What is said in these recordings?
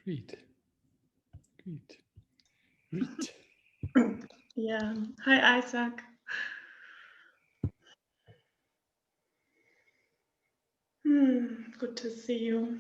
Great. Great. Great. Yeah. Hi, Isaac. Good to see you.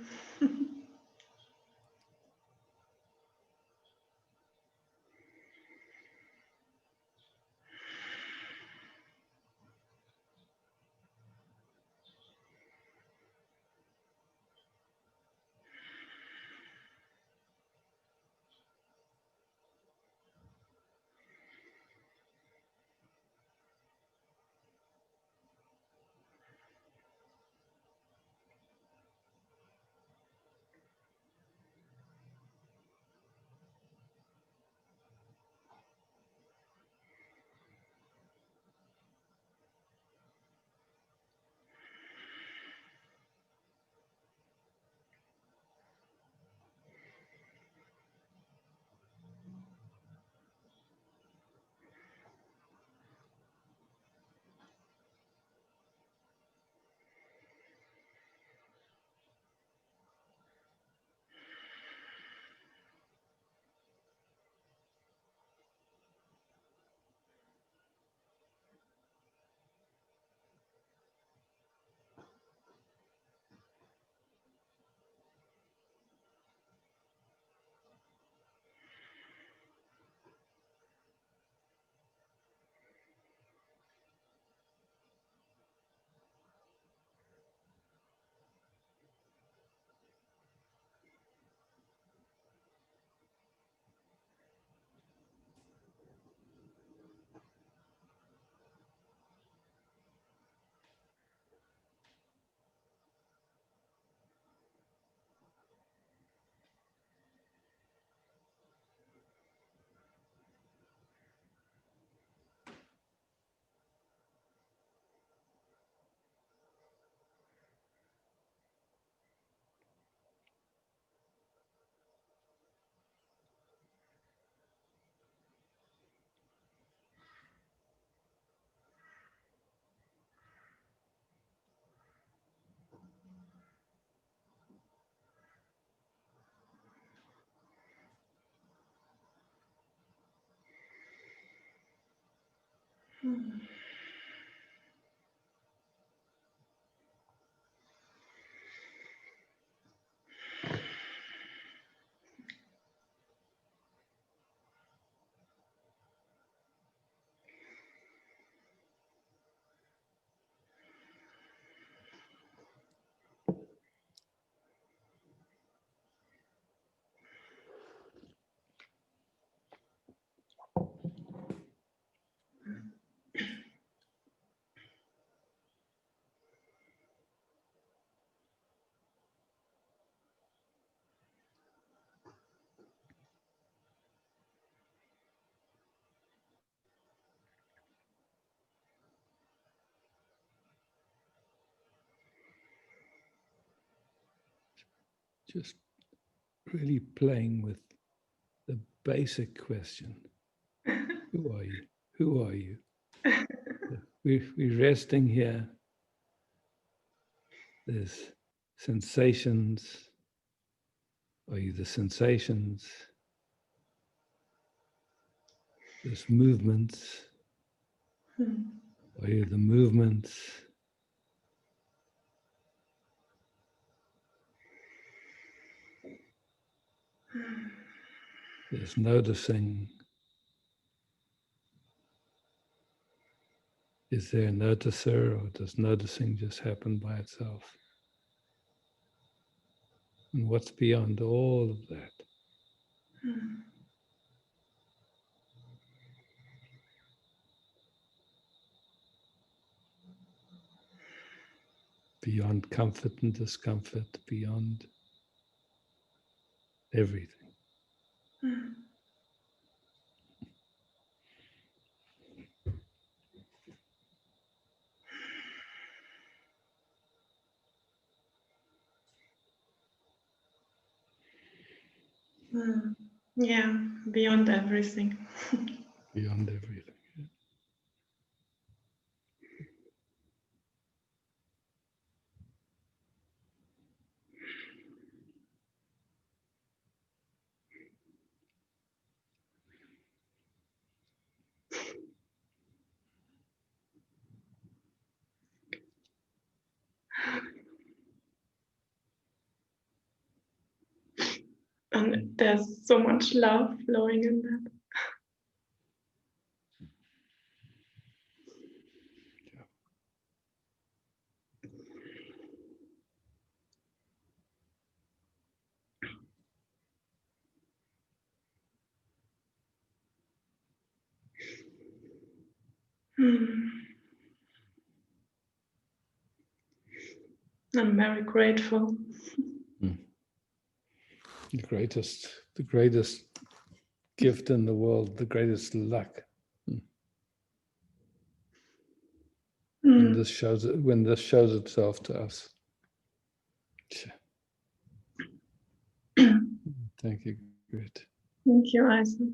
Just really playing with the basic question. Who are you? Who are you? We're resting here. There's sensations. Are you the sensations? There's movements. Are you the movements? There's noticing. Is there a noticer, or does noticing just happen by itself? And what's beyond all of that? Beyond comfort and discomfort, beyond everything. Yeah, beyond everything. Beyond everything. And there's so much love flowing in that. I'm very grateful. The greatest gift in the world, the greatest luck. When this shows itself to us. Thank you, great. Thank you, Isaac.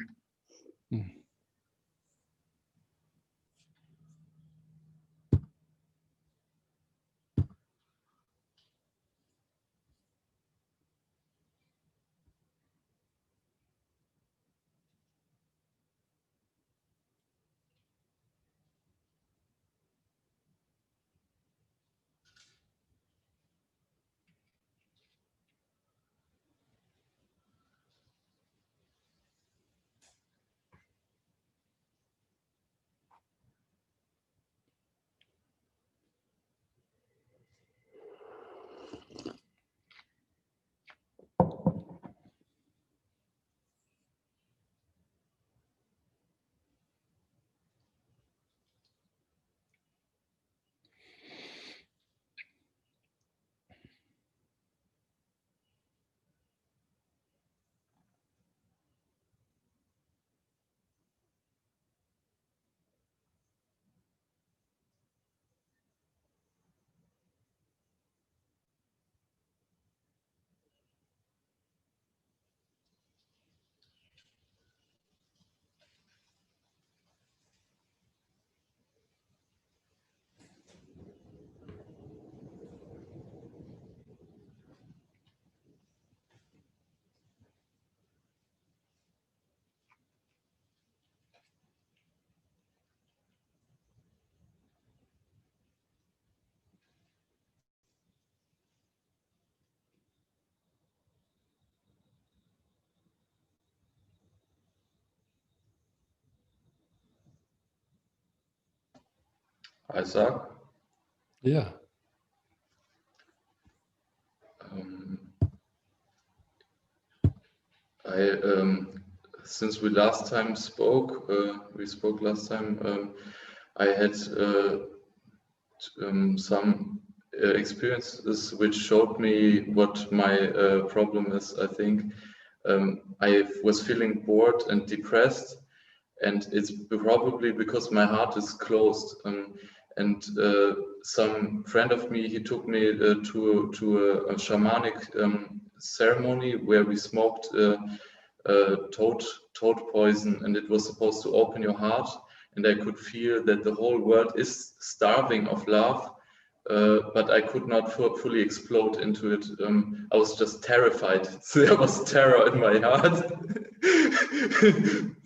Isaac? Yeah. Since we last time spoke, I had some experiences which showed me what my problem is. I think I was feeling bored and depressed, and it's probably because my heart is closed. And some friend of me, he took me to a shamanic ceremony where we smoked toad poison, and it was supposed to open your heart. And I could feel that the whole world is starving of love, but I could not fully explode into it. I was just terrified. There was terror in my heart.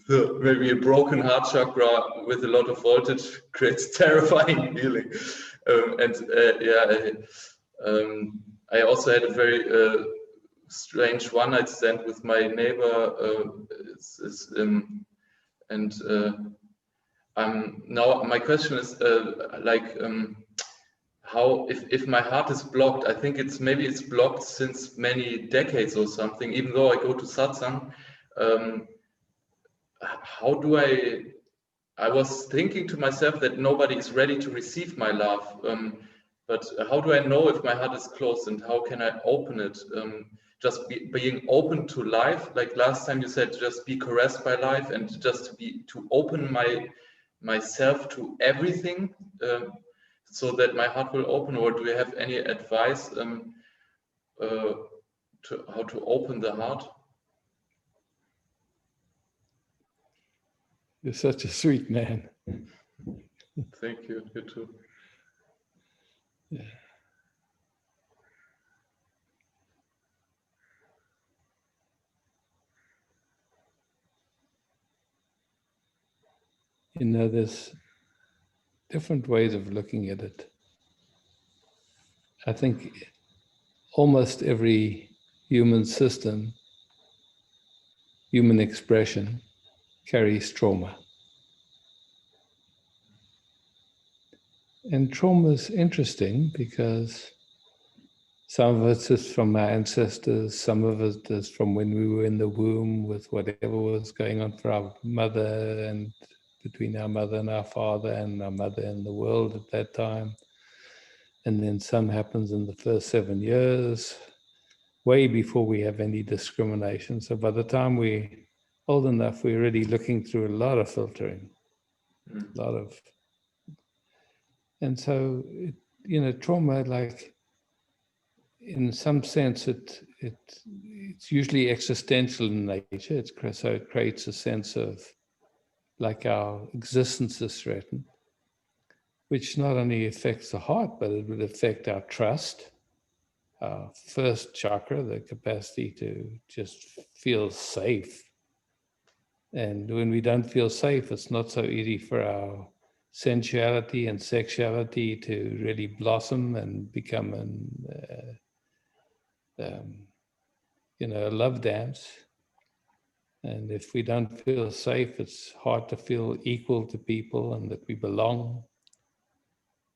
So maybe a broken heart chakra with a lot of voltage creates terrifying feeling. I also had a very strange one-night stand with my neighbor. Now my question is how, if my heart is blocked, I think maybe it's blocked since many decades or something, even though I go to satsang. How do I was thinking to myself that nobody is ready to receive my love, but how do I know if my heart is closed, and how can I open it? Just being open to life, like last time you said, just be caressed by life, and just to open myself to everything, so that my heart will open. Or do you have any advice to how to open the heart? You're such a sweet man. Thank you. You too. Yeah. You know, there's different ways of looking at it. I think almost every human system human expression carries trauma. And trauma is interesting because some of it is from our ancestors, some of it is from when we were in the womb with whatever was going on for our mother and between our mother and our father and our mother in the world at that time. And then some happens in the first 7 years, way before we have any discrimination. So by the time we're old enough, we're already looking through a lot of filtering, a lot of, and so, trauma, like, in some sense, it's usually existential in nature. So it creates a sense of, like, our existence is threatened, which not only affects the heart, but it would affect our trust, our first chakra, the capacity to just feel safe. And when we don't feel safe, it's not so easy for our sensuality and sexuality to really blossom and become a love dance. And if we don't feel safe, it's hard to feel equal to people and that we belong.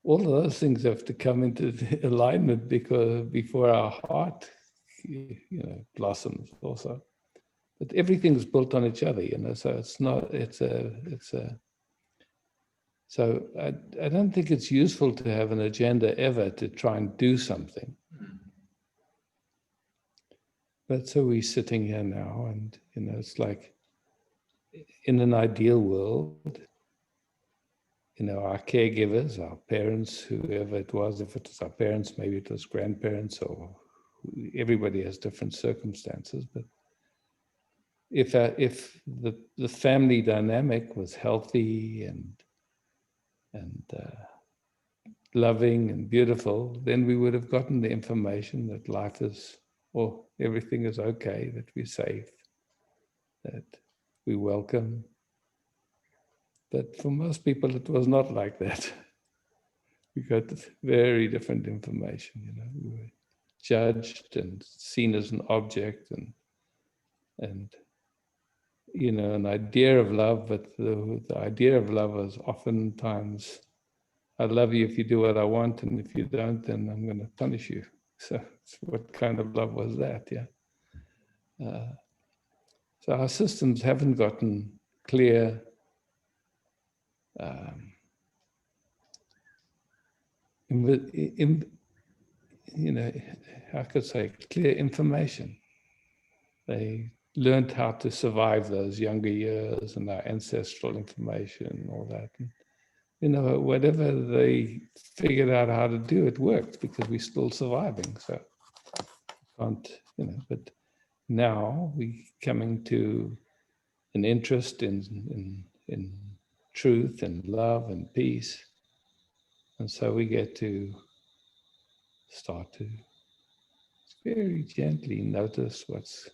All of those things have to come into alignment because before our heart, blossoms also. But everything's built on each other, so it's not, so I don't think it's useful to have an agenda ever to try and do something. But so we're sitting here now and, it's like in an ideal world, our caregivers, our parents, whoever it was, if it was our parents, maybe it was grandparents, or everybody has different circumstances, but if the family dynamic was healthy and loving and beautiful, then we would have gotten the information that life is, or everything is okay, that we're safe, that we welcome. But for most people, it was not like that. We got very different information. We were judged and seen as an object, and an idea of love. But the idea of love is oftentimes, I love you if you do what I want, and if you don't, then I'm going to punish you. So what kind of love was that? Yeah. So our systems haven't gotten clear. I could say clear information. They learned how to survive those younger years and our ancestral information and all that. And, whatever they figured out how to do, it worked because we're still surviving. So can't, but now we're coming to an interest in truth and love and peace. And so we get to start to very gently notice what's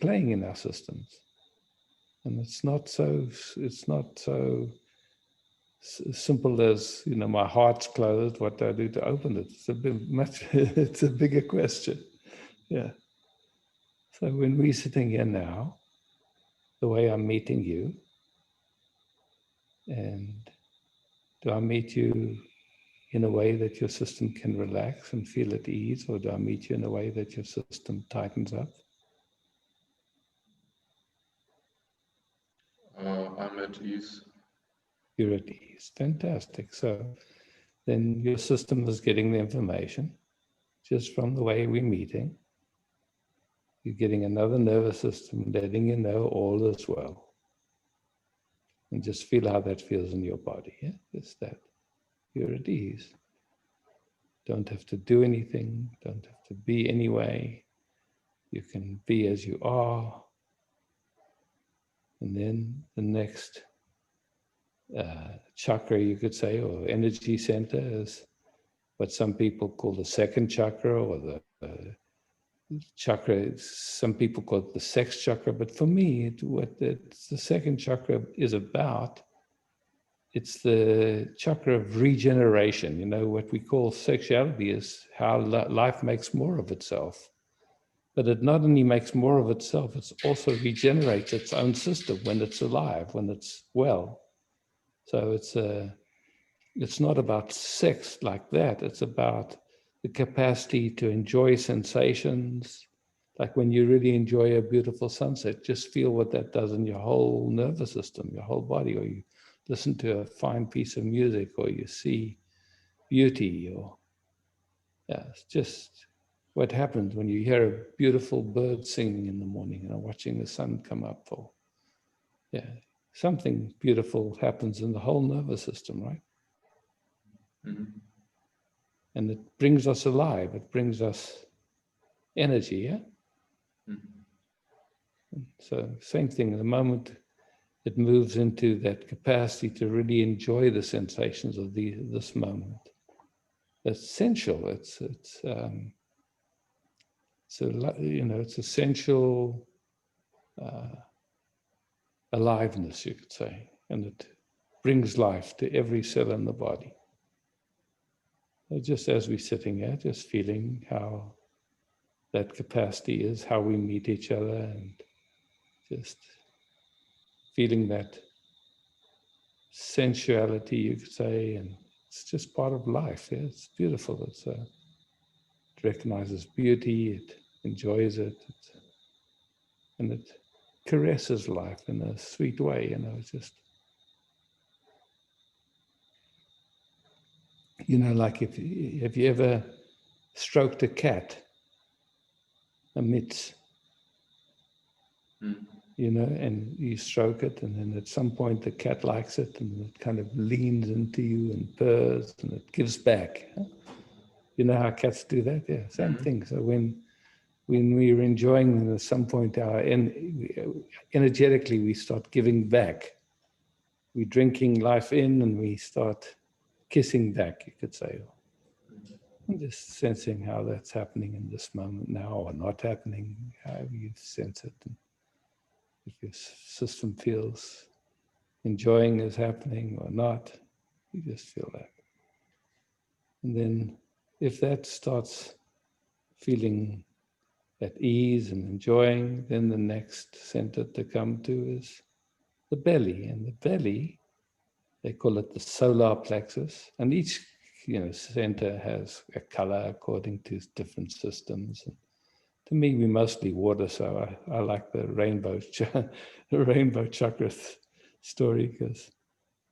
playing in our systems. And it's not so simple as, my heart's closed, what do I do to open it? It's a bigger question. Yeah. So when we're sitting here now, the way I'm meeting you, and do I meet you in a way that your system can relax and feel at ease, or do I meet you in a way that your system tightens up? I'm at ease. You're at ease. Fantastic. So then your system is getting the information just from the way we're meeting. You're getting another nervous system letting you know all is well. And just feel how that feels in your body. Yeah? Just that. You're at ease. Don't have to do anything. Don't have to be any way. You can be as you are. And then the next chakra, you could say, or energy center, is what some people call the second chakra, or the chakra. Some people call it the sex chakra, but for me, what the second chakra is about, it's the chakra of regeneration. What we call sexuality is how life makes more of itself. But it not only makes more of itself, it also regenerates its own system when it's alive, when it's well. So it's not about sex like that. It's about the capacity to enjoy sensations. Like when you really enjoy a beautiful sunset, just feel what that does in your whole nervous system, your whole body, or you listen to a fine piece of music, or you see beauty, or yeah, it's just what happens when you hear a beautiful bird singing in the morning and watching the sun come up. Or yeah, something beautiful happens in the whole nervous system, right? Mm-hmm. And it brings us alive. It brings us energy, yeah? Mm-hmm. So same thing, the moment it moves into that capacity to really enjoy the sensations of this moment. It's essential. It's essential aliveness, you could say, and it brings life to every cell in the body. So just as we're sitting here, just feeling how that capacity is, how we meet each other, and just feeling that sensuality, you could say, and it's just part of life. Yeah? It's beautiful. It recognizes beauty, it enjoys it, and it caresses life in a sweet way. It's just, like have you ever stroked a cat, a mitts? And you stroke it, and then at some point the cat likes it, and it kind of leans into you and purrs, and it gives back. You know how cats do that? Yeah, same thing. So when we're enjoying them, at some point energetically we start giving back. We're drinking life in, and we start kissing back, you could say. I'm just sensing how that's happening in this moment now, or not happening, how you sense it. And if your system feels enjoying is happening or not, you just feel that. And then if that starts feeling at ease and enjoying, then the next center to come to is the belly. And the belly, they call it the solar plexus. And each center has a color according to different systems. And to me, we mostly water, so I like the rainbow chakra story, because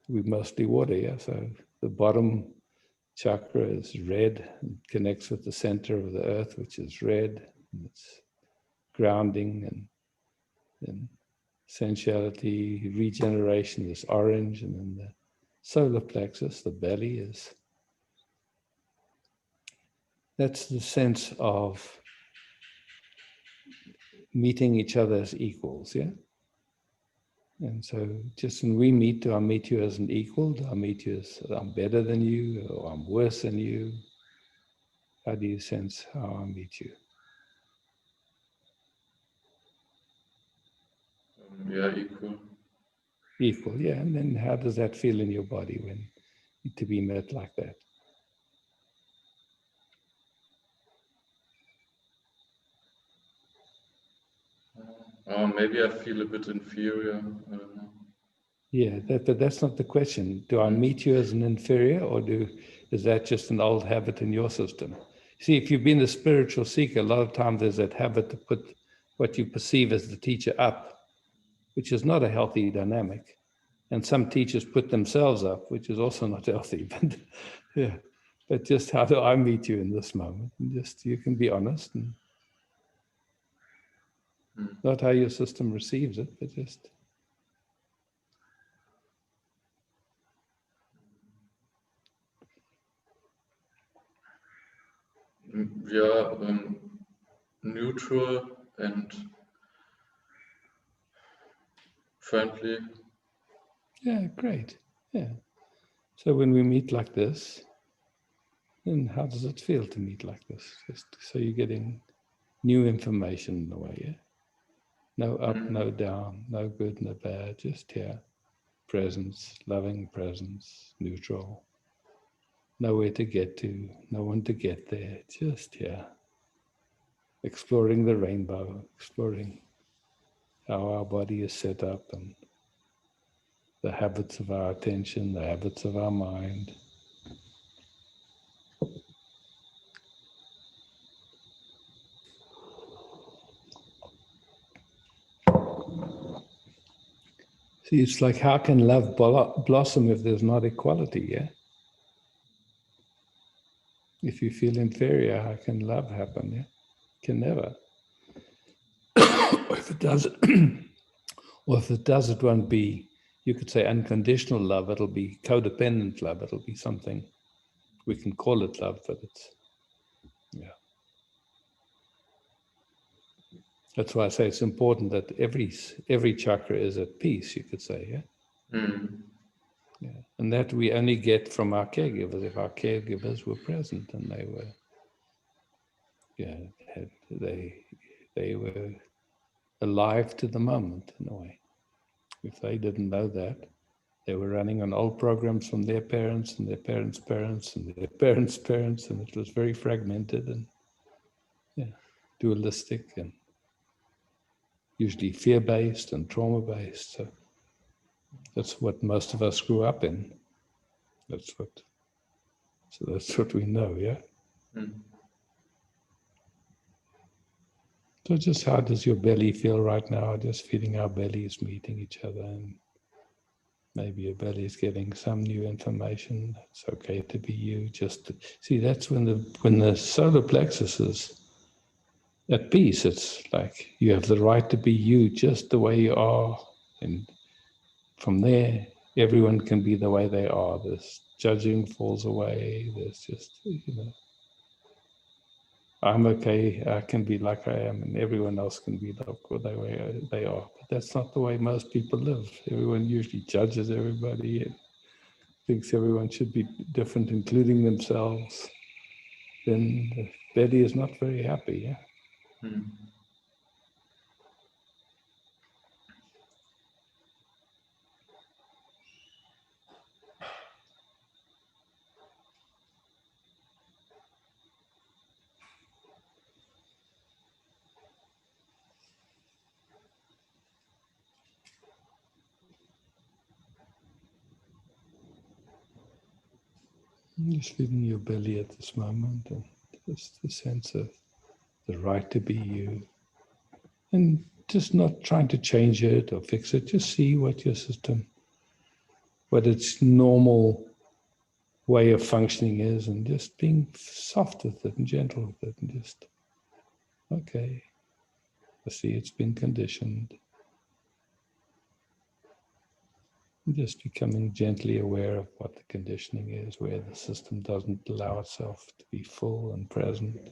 we mostly water, yeah. So the bottom chakra is red and connects with the center of the earth, which is red. And it's grounding and sensuality, regeneration is orange, and then the solar plexus, the belly, that's the sense of meeting each other as equals, yeah? And so just when we meet, do I meet you as an equal? Do I meet you as I'm better than you, or I'm worse than you? How do you sense how I meet you? Yeah, equal. Equal, yeah. And then how does that feel in your body when to be met like that? Maybe I feel a bit inferior. I don't know. Yeah, but that's not the question. Do I meet you as an inferior, or is that just an old habit in your system? See, if you've been a spiritual seeker, a lot of times there's that habit to put what you perceive as the teacher up, which is not a healthy dynamic. And some teachers put themselves up, which is also not healthy. But yeah, but just how do I meet you in this moment? And just you can be honest, and not how your system receives it, but just. Yeah, neutral and friendly. Yeah, great. Yeah. So when we meet like this, then how does it feel to meet like this? Just so you're getting new information in a way, yeah? No up, no down, no good, no bad, just here. Presence, loving presence, neutral. Nowhere to get to, no one to get there, just here. exploring the rainbow, exploring how our body is set up and the habits of our attention, the habits of our mind. See, it's like, how can love blossom if there's not equality, yeah? If you feel inferior, how can love happen, yeah? Can never. Or if it does, or if it does, it won't be, you could say unconditional love, it'll be codependent love, it'll be something, we can call it love, but it's, yeah. That's why I say it's important that every chakra is at peace, you could say, yeah? Yeah. And that we only get from our caregivers. If our caregivers were present and they were, yeah, they were alive to the moment in a way. If they didn't know that, they were running on old programs from their parents and their parents' parents and their parents' parents, and it was very fragmented and, yeah, dualistic and usually fear-based and trauma-based. So that's what most of us grew up in. That's what we know, yeah? So just how does your belly feel right now? Just feeling our bellies meeting each other, and maybe your belly is getting some new information. It's okay to be you. See, that's when the solar plexus is at peace. It's like you have the right to be you just the way you are. And from there, everyone can be the way they are. This judging falls away. There's just, I'm okay, I can be like I am, and everyone else can be like the way they are. But that's not the way most people live. Everyone usually judges everybody and thinks everyone should be different, including themselves. Then the belly is not very happy, yeah? Just feeling your belly at this moment, and just the sense of the right to be you. And just not trying to change it or fix it, just see what your system, what its normal way of functioning is, and just being soft with it and gentle with it, and just, okay, I see it's been conditioned. And just becoming gently aware of what the conditioning is, where the system doesn't allow itself to be full and present.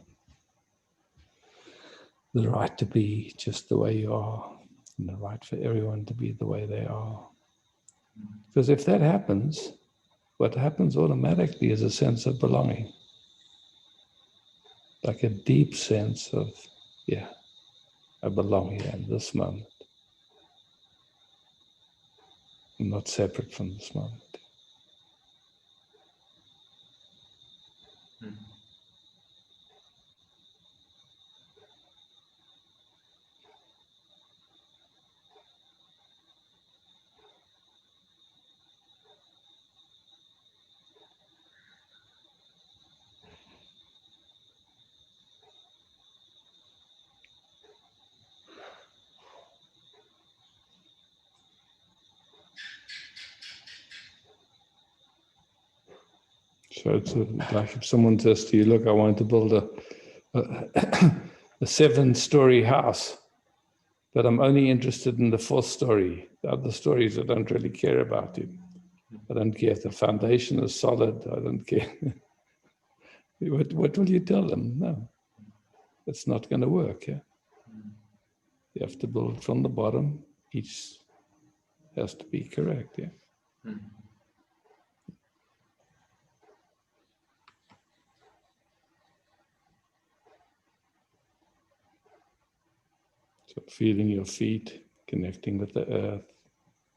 The right to be just the way you are, and the right for everyone to be the way they are. Because if that happens, what happens automatically is a sense of belonging. Like a deep sense of, yeah, I belong here in this moment. I'm not separate from this moment. So it's like if someone says to you, look, I want to build a 7-story house, but I'm only interested in the 4th story. The other stories I don't really care about it. I don't care if the foundation is solid. I don't care. What will you tell them? No, it's not going to work. Yeah, you have to build from the bottom. Each has to be correct. Yeah. So feeling your feet, connecting with the earth,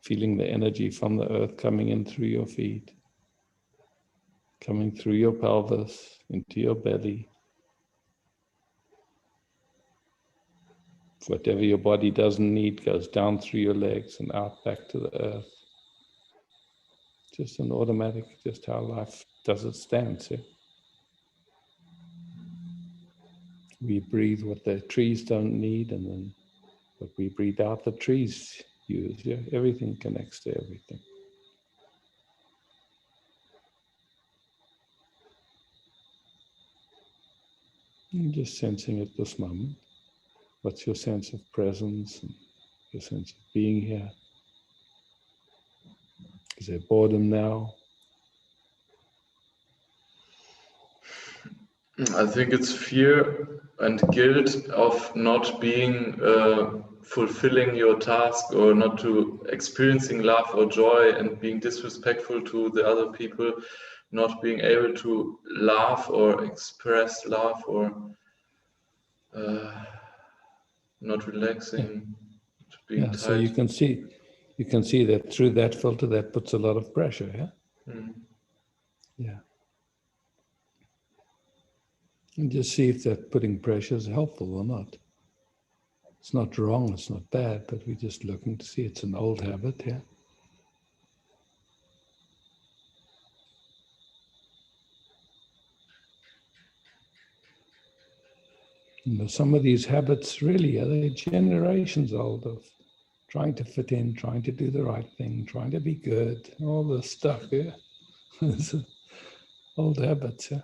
feeling the energy from the earth coming in through your feet, coming through your pelvis, into your belly. Whatever your body doesn't need goes down through your legs and out back to the earth. Just an automatic, just how life does its dance. Yeah? We breathe what the trees don't need, and then what we breathe out, the trees use. Yeah? Everything connects to everything. And just sensing it this moment. What's your sense of presence and your sense of being here? Is there boredom now? I think it's fear and guilt of not being fulfilling your task, or not to experiencing love or joy, and being disrespectful to the other people, not being able to laugh or express love, or not relaxing, being tight. So you can see that through that filter that puts a lot of pressure. Yeah. Yeah. And just see if that putting pressure is helpful or not. It's not wrong, it's not bad, but we're just looking to see. It's an old habit, yeah. You know, some of these habits really are they generations old, of trying to fit in, trying to do the right thing, trying to be good, all this stuff, yeah. It's old habits, yeah.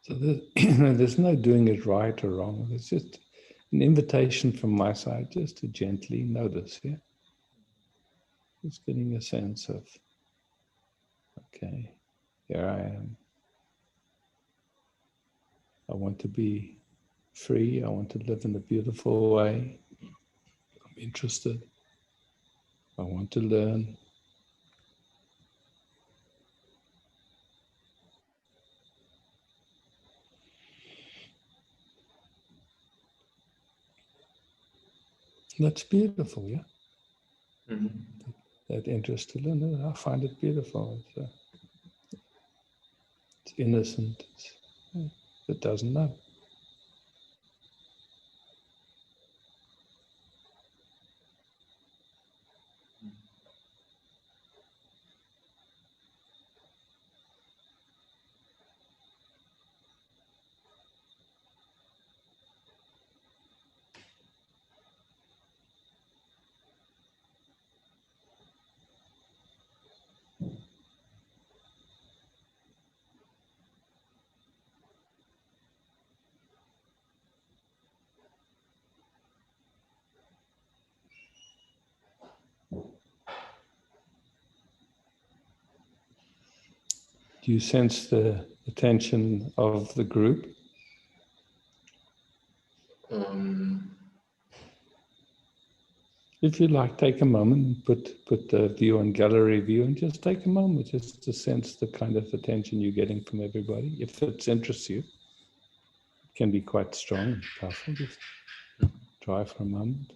So there's no doing it right or wrong. It's just an invitation from my side just to gently notice, yeah? Just getting a sense of, okay, here I am. I want to be free. I want to live in a beautiful way. I'm interested. I want to learn. That's beautiful, yeah? That interest to learn, I find it beautiful. It's innocent. It doesn't know. Do you sense the attention of the group? If you like, take a moment and put the view on gallery view, and just take a moment just to sense the kind of attention you're getting from everybody. If it interests you, it can be quite strong and powerful. Just try for a moment.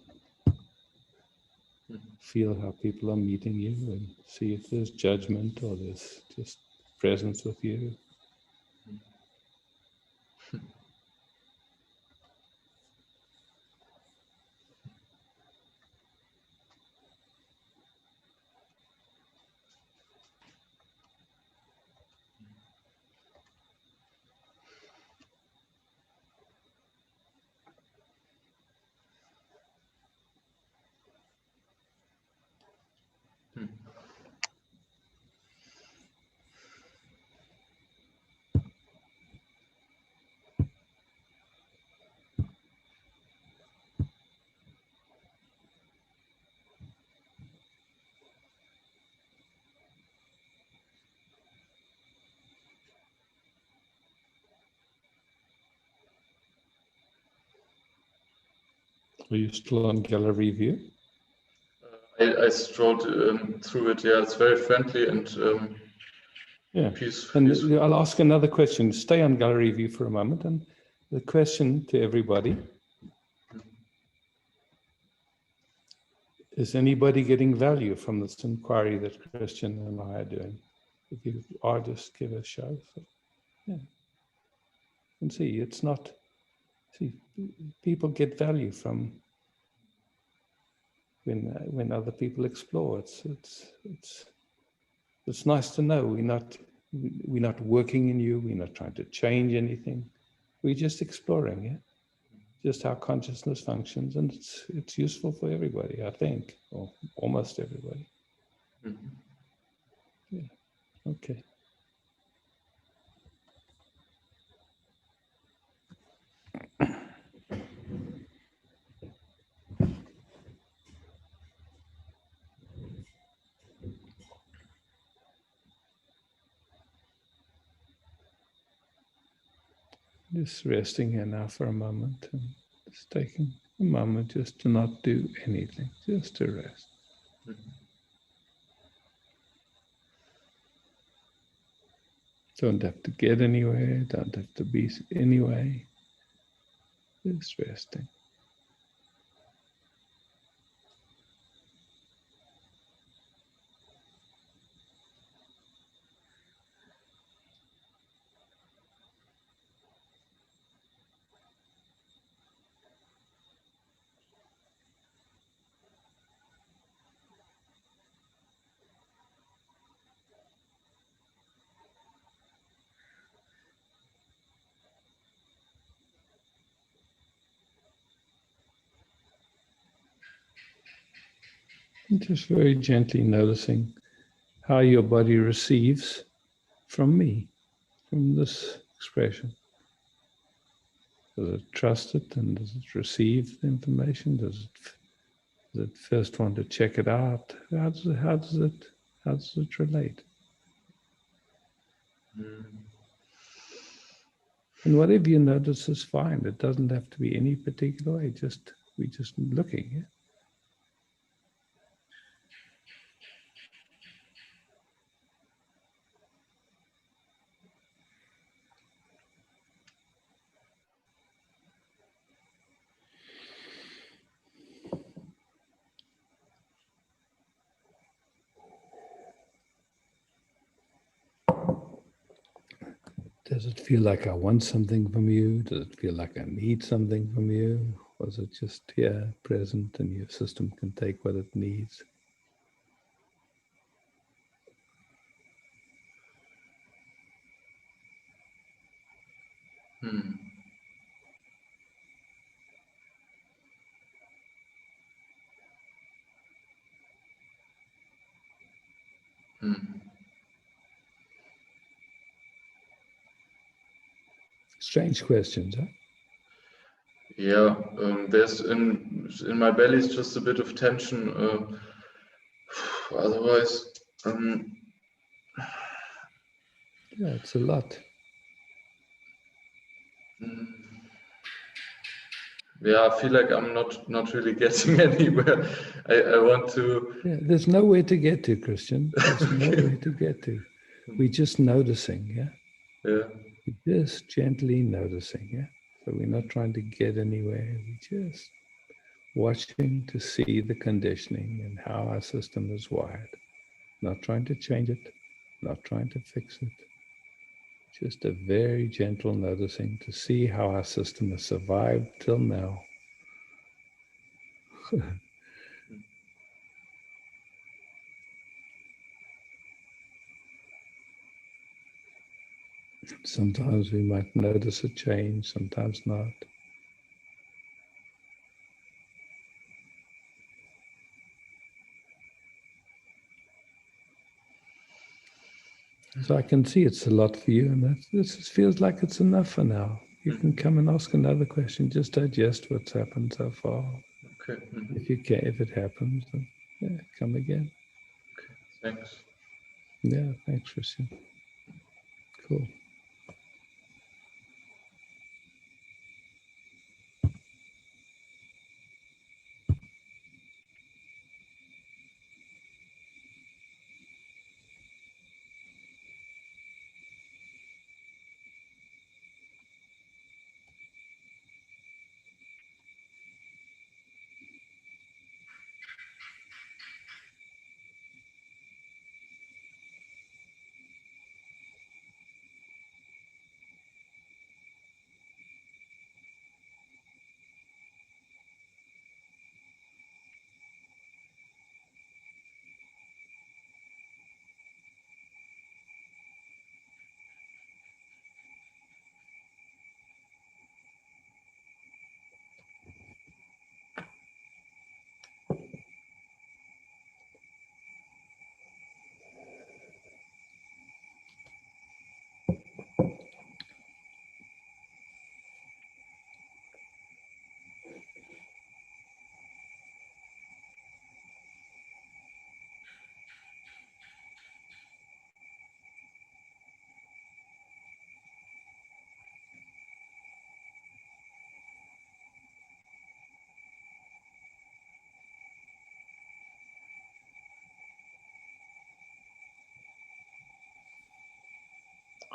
Feel how people are meeting you and see if there's judgment or there's just presence with you. Are you still on gallery view? I strolled through it. Yeah, it's very friendly, and Yeah. Peace. And I'll ask another question. Stay on gallery view for a moment. And the question to everybody, is anybody getting value from this inquiry that Kristian and I are doing? If you are, just give a show. So, yeah. And see, it's not, see, people get value from when other people explore. It's nice to know we're not working in you, we're not trying to change anything. We're just exploring, yeah? Just how consciousness functions, and it's useful for everybody, I think, or almost everybody. Mm-hmm. Yeah. Okay. Just resting here now for a moment and just taking a moment just to not do anything, just to rest. Mm-hmm. Don't have to get anywhere, don't have to be anyway, just resting. And just very gently noticing how your body receives from me, from this expression. Does it trust it and does it receive the information? Does it first want to check it out? How does it relate? Mm-hmm. And whatever you notice is fine. It doesn't have to be any particular way. We're just looking. Yeah? Does it feel like I want something from you? Does it feel like I need something from you? Or is it just here, present, and your system can take what it needs? Mm-hmm. Mm-hmm. Strange questions, huh? Yeah, there's in my belly is just a bit of tension. Otherwise, Yeah, it's a lot. yeah, I feel like I'm not really getting anywhere. I want to. Yeah, there's nowhere to get to, Kristian. There's Okay. nowhere to get to. We're just noticing, yeah? Yeah. We're just gently noticing, yeah? So we're not trying to get anywhere. We're just watching to see the conditioning and how our system is wired. Not trying to change it, not trying to fix it. Just a very gentle noticing to see how our system has survived till now. Sometimes we might notice a change, sometimes not. So I can see it's a lot for you, and this feels like it's enough for now. You can come and ask another question. Just digest what's happened so far. Okay. Mm-hmm. If you can, if it happens, then yeah, come again. Okay. Thanks. Yeah, thanks, Kristian. Cool.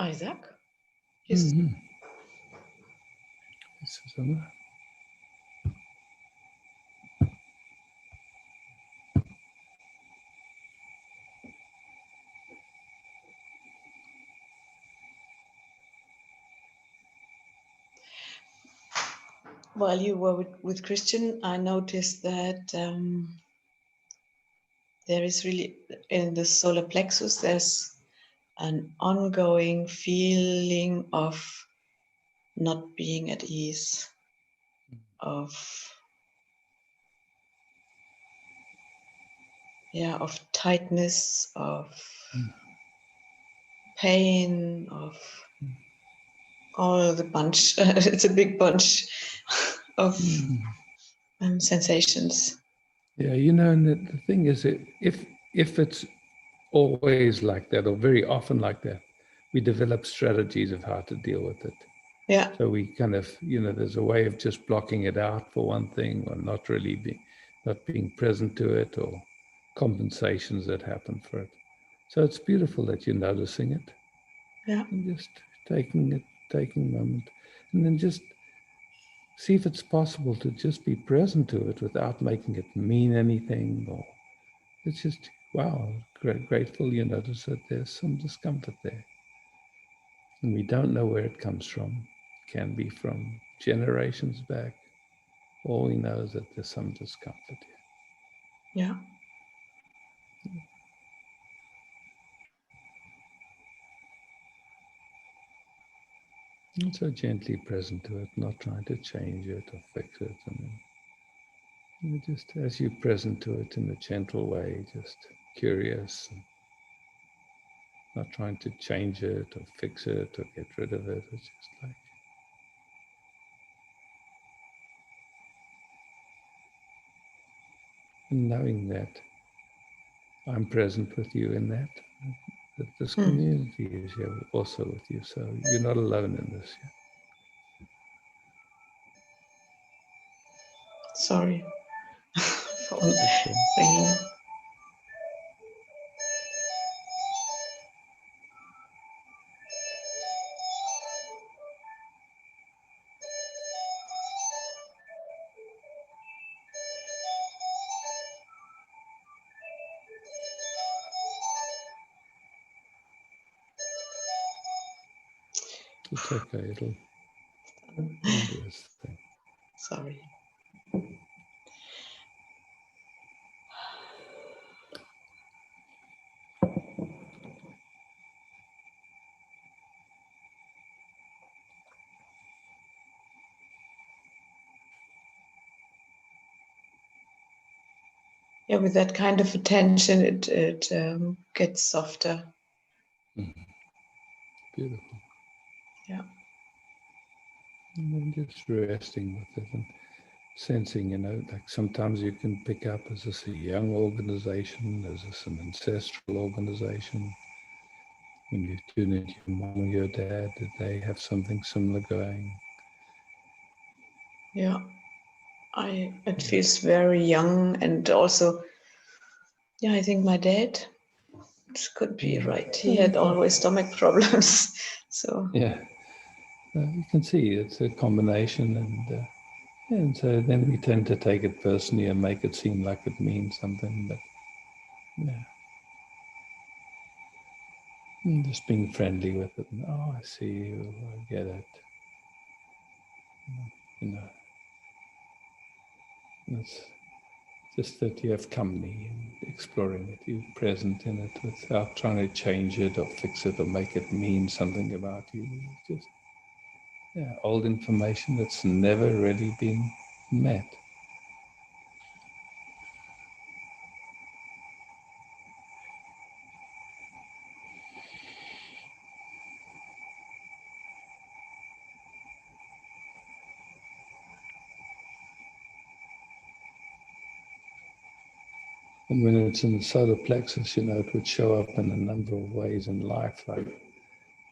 Isaac? Yes. Mm-hmm. Susanna. While you were with Kristian, I noticed that there is really, in the solar plexus, there's an ongoing feeling of not being at ease, of tightness, of pain, of all the bunch. It's a big bunch of sensations. Yeah, and the thing is, if it's always like that, or very often like that, we develop strategies of how to deal with it. Yeah. So we kind of, there's a way of just blocking it out for one thing, or not being present to it, or compensations that happen for it. So it's beautiful that you're noticing it. Yeah. And just taking a moment, and then just see if it's possible to just be present to it without making it mean anything, or it's just, wow, grateful you notice that there's some discomfort there. And we don't know where it comes from. It can be from generations back. All we know is that there's some discomfort here. Yeah. And so gently present to it, not trying to change it or fix it. And then just as you're present to it in a gentle way, just curious, and not trying to change it or fix it or get rid of it. It's just like, and knowing that I'm present with you in that this community is here also with you. So you're not alone in this. Sorry for saying. It's okay. It'll do its thing. Sorry. Yeah, with that kind of attention, it gets softer. Mm-hmm. Beautiful. Yeah. And then just resting with it and sensing, like sometimes you can pick up, is this a young organization? Is this an ancestral organization? When you tune into your mom or your dad, did they have something similar going? Yeah. It feels very young, and also, yeah, I think my dad, this could be right. He had always stomach problems. So yeah, you can see it's a combination, and so then we tend to take it personally and make it seem like it means something, but yeah. And just being friendly with it. Oh, I see you. I get it. It's just that you have company and exploring it. You're present in it without trying to change it or fix it or make it mean something about you. It's just old information that's never really been met. And when it's in the solar plexus, it would show up in a number of ways in life, like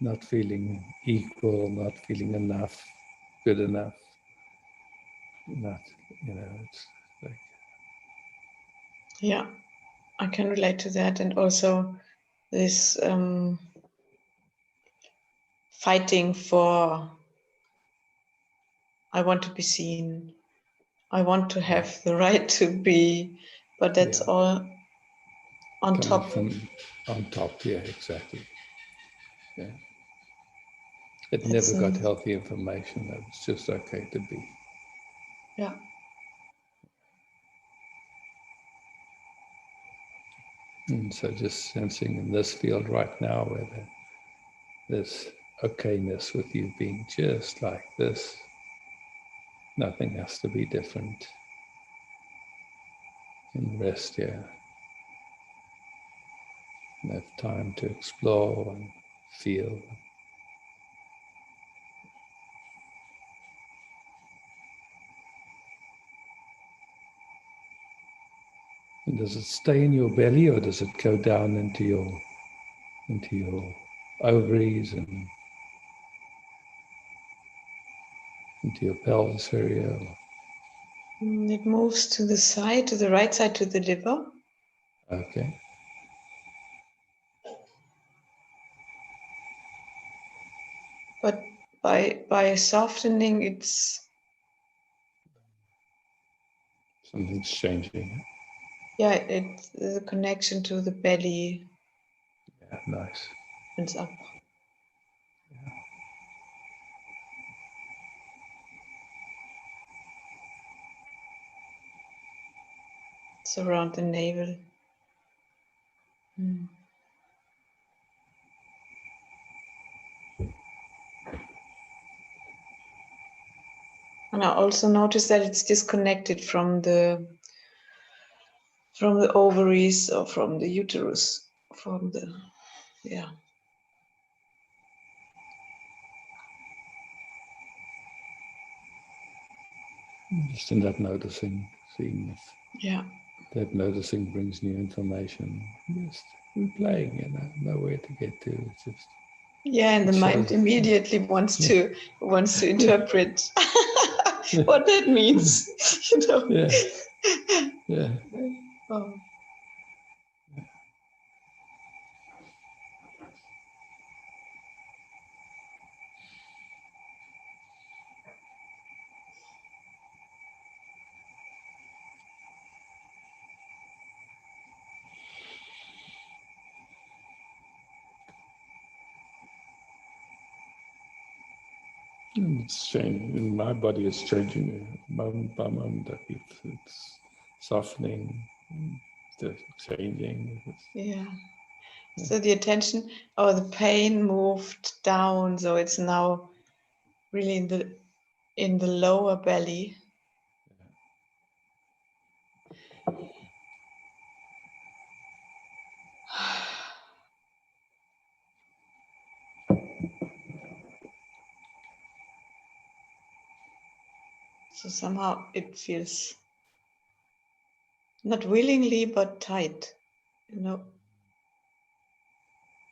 not feeling equal, not feeling enough, good enough. Not, it's like. yeah, I can relate to that. And also this fighting for, I want to be seen, I want to have the right to be, but that's all on Coming top. from on top, yeah, exactly. Yeah. It It's, never got healthy information. That was just okay to be. Yeah. And so just sensing in this field right now where there's okayness with you being just like this. Nothing has to be different. And rest here. And have time to explore and feel. And does it stay in your belly or does it go down into your ovaries and into your pelvis area? It moves to the side, to the right side, to the liver. Okay. But by softening, it's, Something's changing. yeah, it's the connection to the belly. Yeah, nice. It's up. It's around the navel. Mm. And I also noticed that it's disconnected from the ovaries or from the uterus, from the, yeah. Just in that noticing, seeing if Yeah. that noticing brings new information. Just we're playing, know where to get to. It's just Yeah, and the mind immediately wants to interpret what that means, you know. Yeah. Yeah. Oh. And it's changing. My body is changing moment by moment. It's softening, it's changing. Yeah. So the attention or the pain moved down, so it's now really in the lower belly. So somehow it feels not willingly but tight, you know.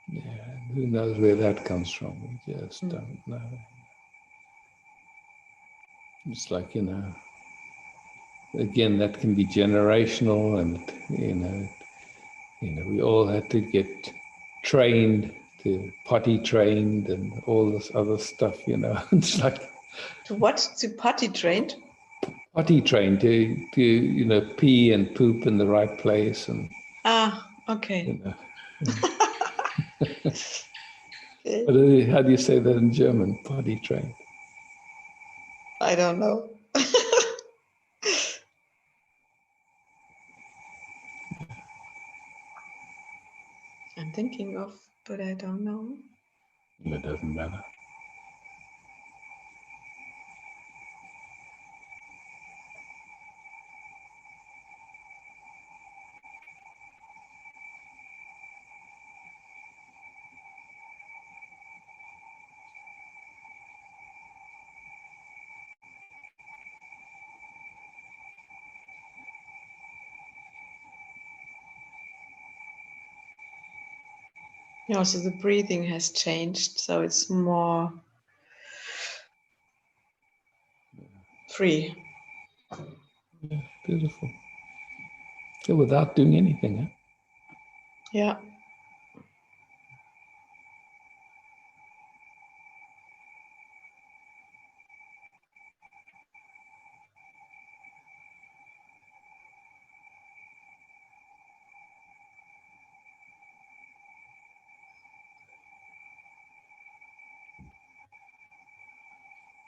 Yeah, who knows where that comes from? We just don't know. It's like, again, that can be generational, and we all had to get trained, to potty trained and all this other stuff, It's like To what? To potty trained? potty trained to pee and poop in the right place, and Okay. But how do you say that in German? Potty trained. I don't know. I'm thinking of, but I don't know. It doesn't matter. Yeah, so the breathing has changed, so it's more free. Yeah, beautiful. So without doing anything, huh? Yeah.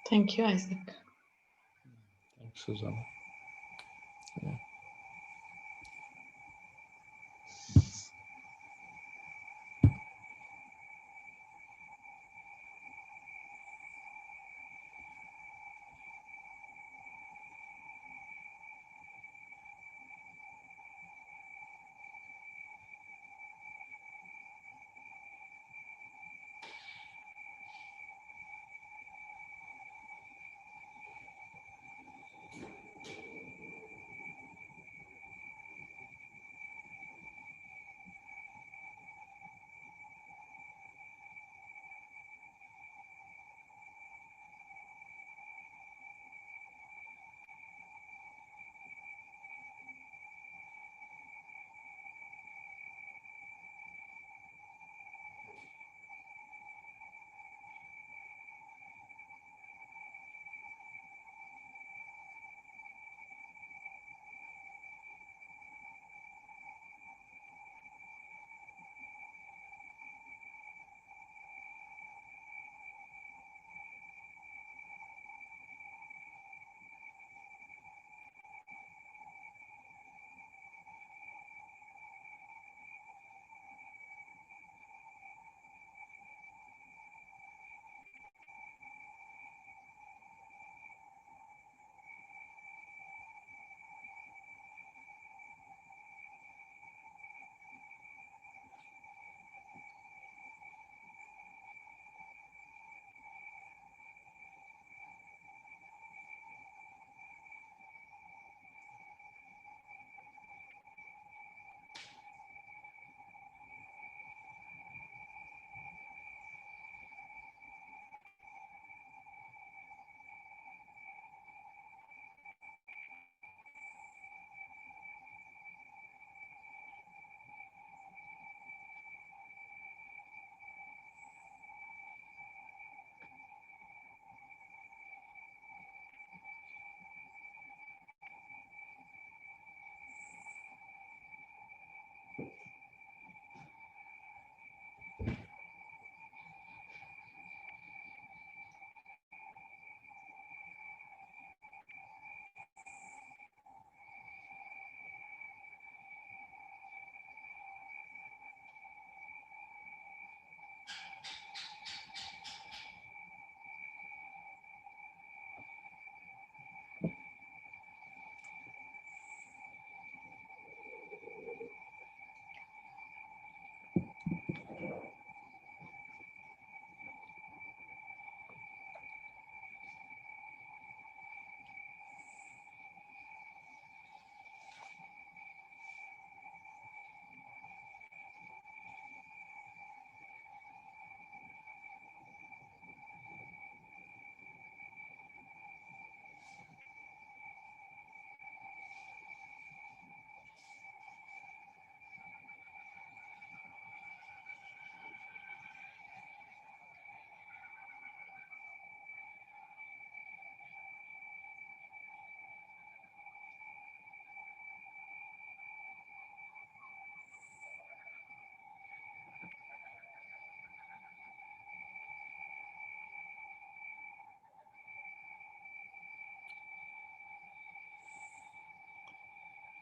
Thank you, Isaac. Thanks, Susanna. Yeah.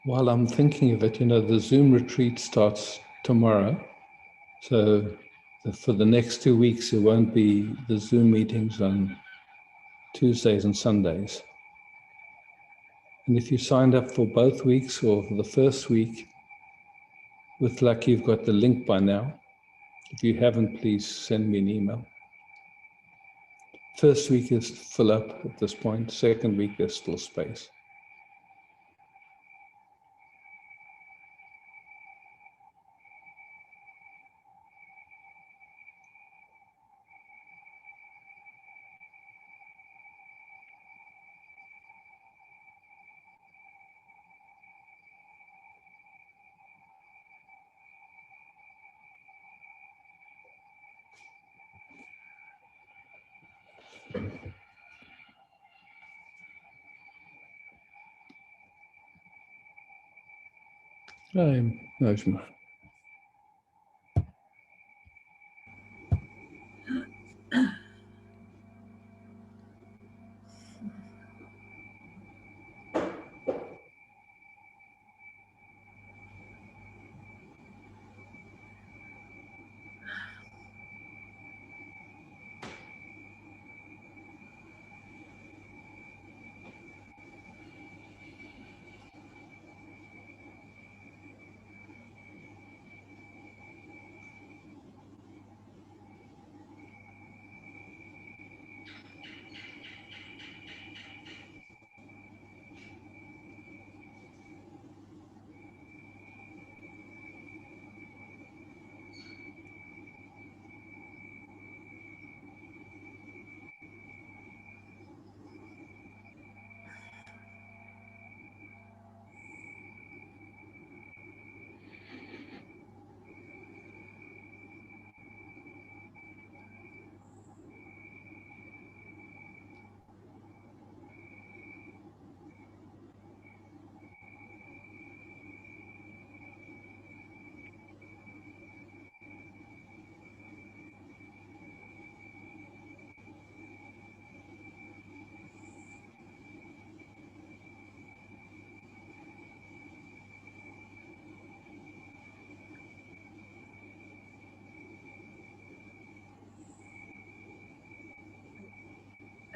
While I'm thinking of it, the Zoom retreat starts tomorrow. So for the next 2 weeks, it won't be the Zoom meetings on Tuesdays and Sundays. And if you signed up for both weeks or for the first week, with luck, you've got the link by now. If you haven't, please send me an email. First week is full up at this point. Second week, there's still space. I'm najma.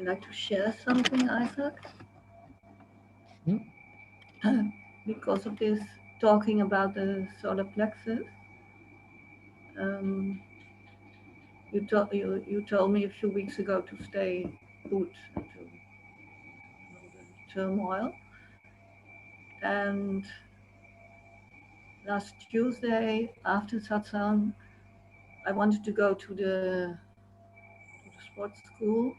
I'd like to share something, Isaac. Because of this talking about the solar plexus. You told me a few weeks ago to stay put and to all the turmoil. And last Tuesday after satsang, I wanted to go to the sports school,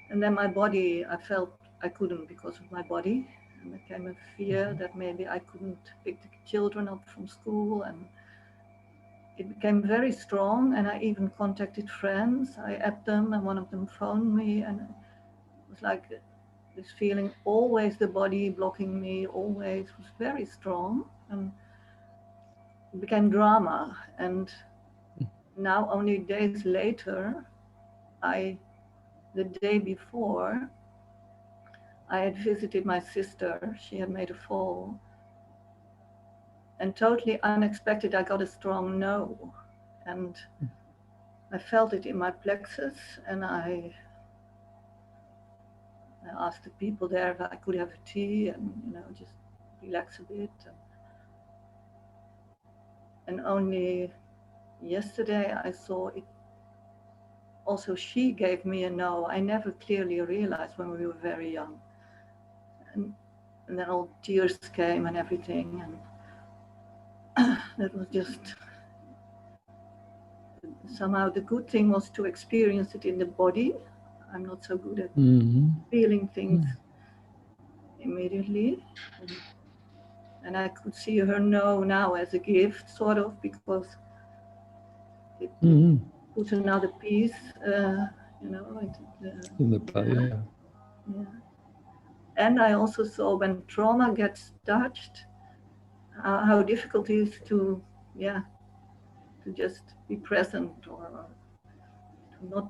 and then my body, I felt I couldn't because of my body. And there came a fear that maybe I couldn't pick the children up from school, and it became very strong. And I even contacted friends. I added them, and one of them phoned me, and it was like this feeling, always the body blocking me, always was very strong, and it became drama. And now, only days later, the day before, I had visited my sister. She had made a fall, and totally unexpected, I got a strong no, and I felt it in my plexus, and I asked the people there if I could have a tea and just relax a bit. And only yesterday I saw it. Also, she gave me a no. I never clearly realized when we were very young. And then all tears came and everything, and that was just somehow the good thing was to experience it in the body. I'm not so good at feeling things immediately. And I could see her no now as a gift, sort of, because it put another piece, in the body. Yeah. And I also saw when trauma gets touched, how difficult it is to just be present or to not.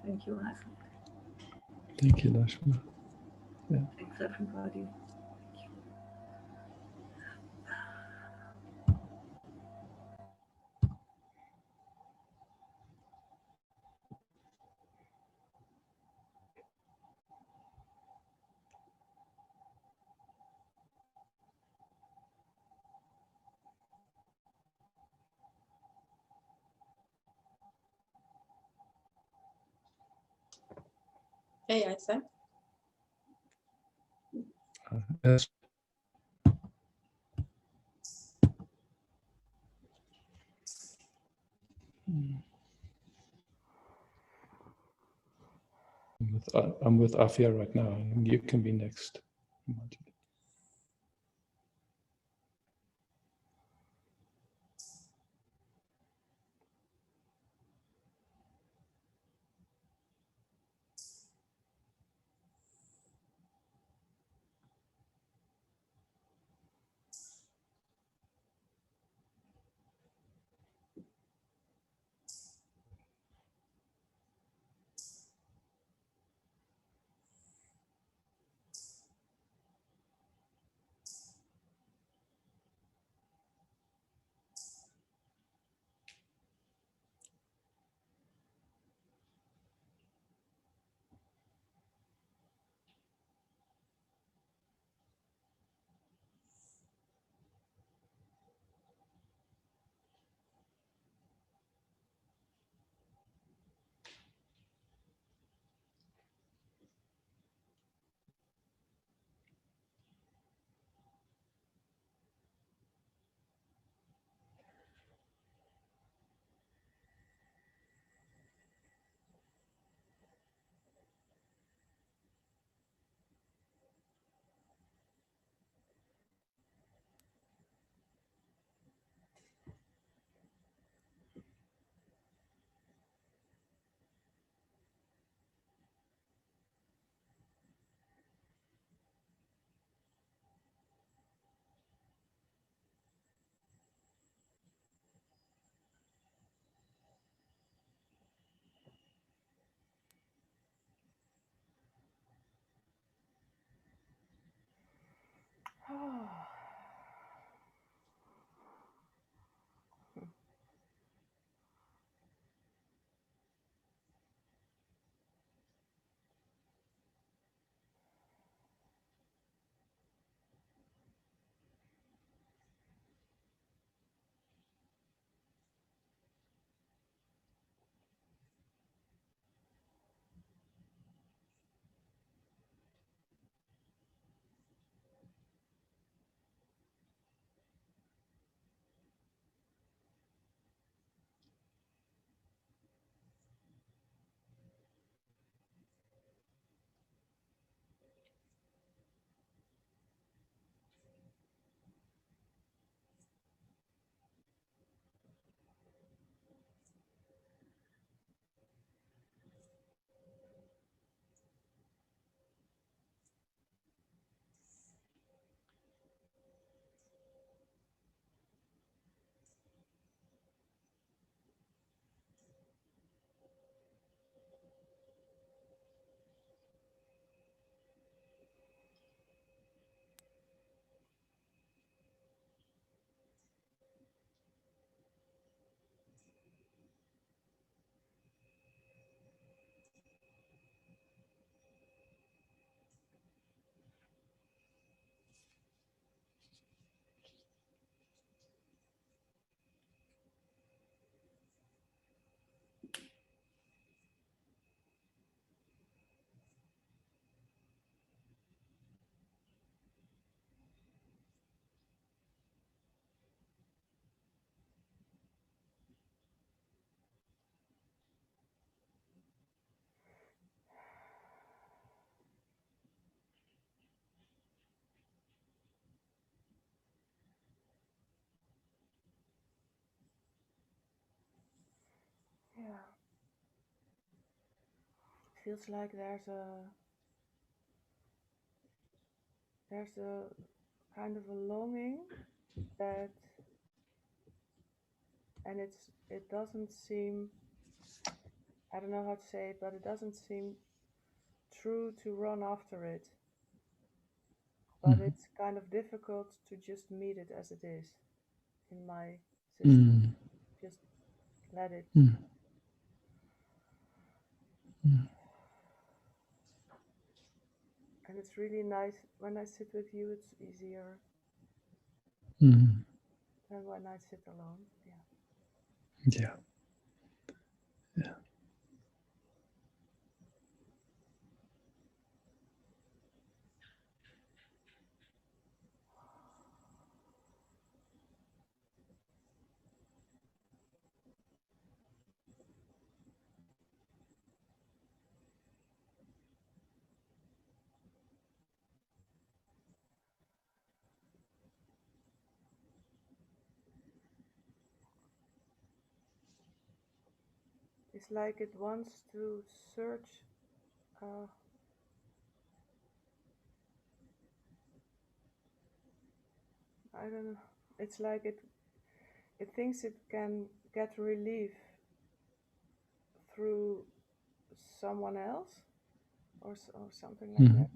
Thank you, Isaac. Thank you, Najma. Yeah. Thanks, everybody. Hey, Isaac. Yes. I'm with Afia right now. You can be next. Yeah. Feels like there's a kind of a longing that, and it doesn't seem, I don't know how to say it, but it doesn't seem true to run after it. But it's kind of difficult to just meet it as it is in my system. Just let it. And it's really nice when I sit with you, it's easier than when I sit alone. Yeah. Yeah. Yeah. It's like it wants to search. I don't know. It's like it thinks it can get relief through someone else or something like that.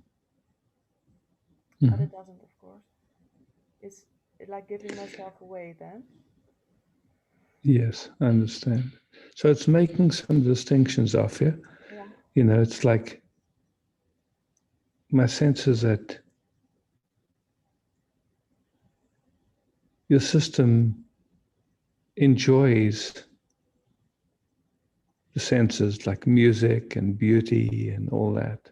But it doesn't, of course. It's like giving myself away then. Yes, I understand. So it's making some distinctions off here. Yeah. You know, it's like my sense is that your system enjoys the senses like music and beauty and all that.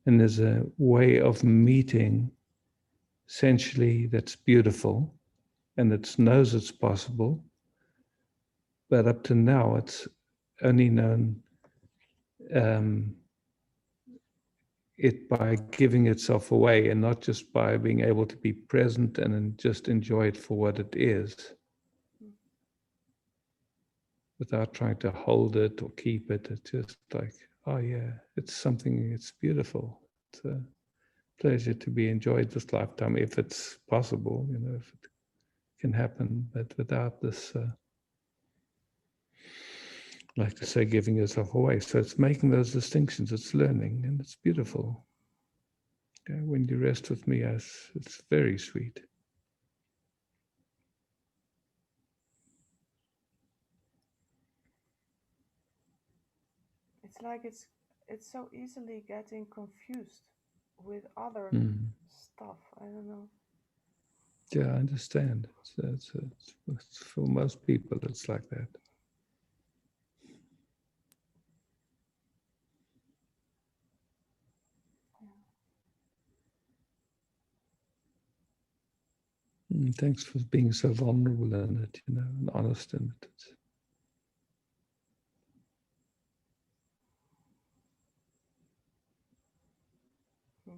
And there's a way of meeting sensually that's beautiful and it knows it's possible. But up to now, it's only known it by giving itself away and not just by being able to be present and then just enjoy it for what it is without trying to hold it or keep it. It's just like, oh yeah, it's something, it's beautiful. It's a pleasure to be enjoyed this lifetime if it's possible, you know, if it can happen, but without this, like to say, giving yourself away. So it's making those distinctions, it's learning, and it's beautiful. Yeah, when you rest with me, it's very sweet. It's like it's so easily getting confused with other stuff. I don't know. Yeah, I understand. It's for most people, it's like that. Thanks for being so vulnerable in it, you know, and honest in it. Yeah.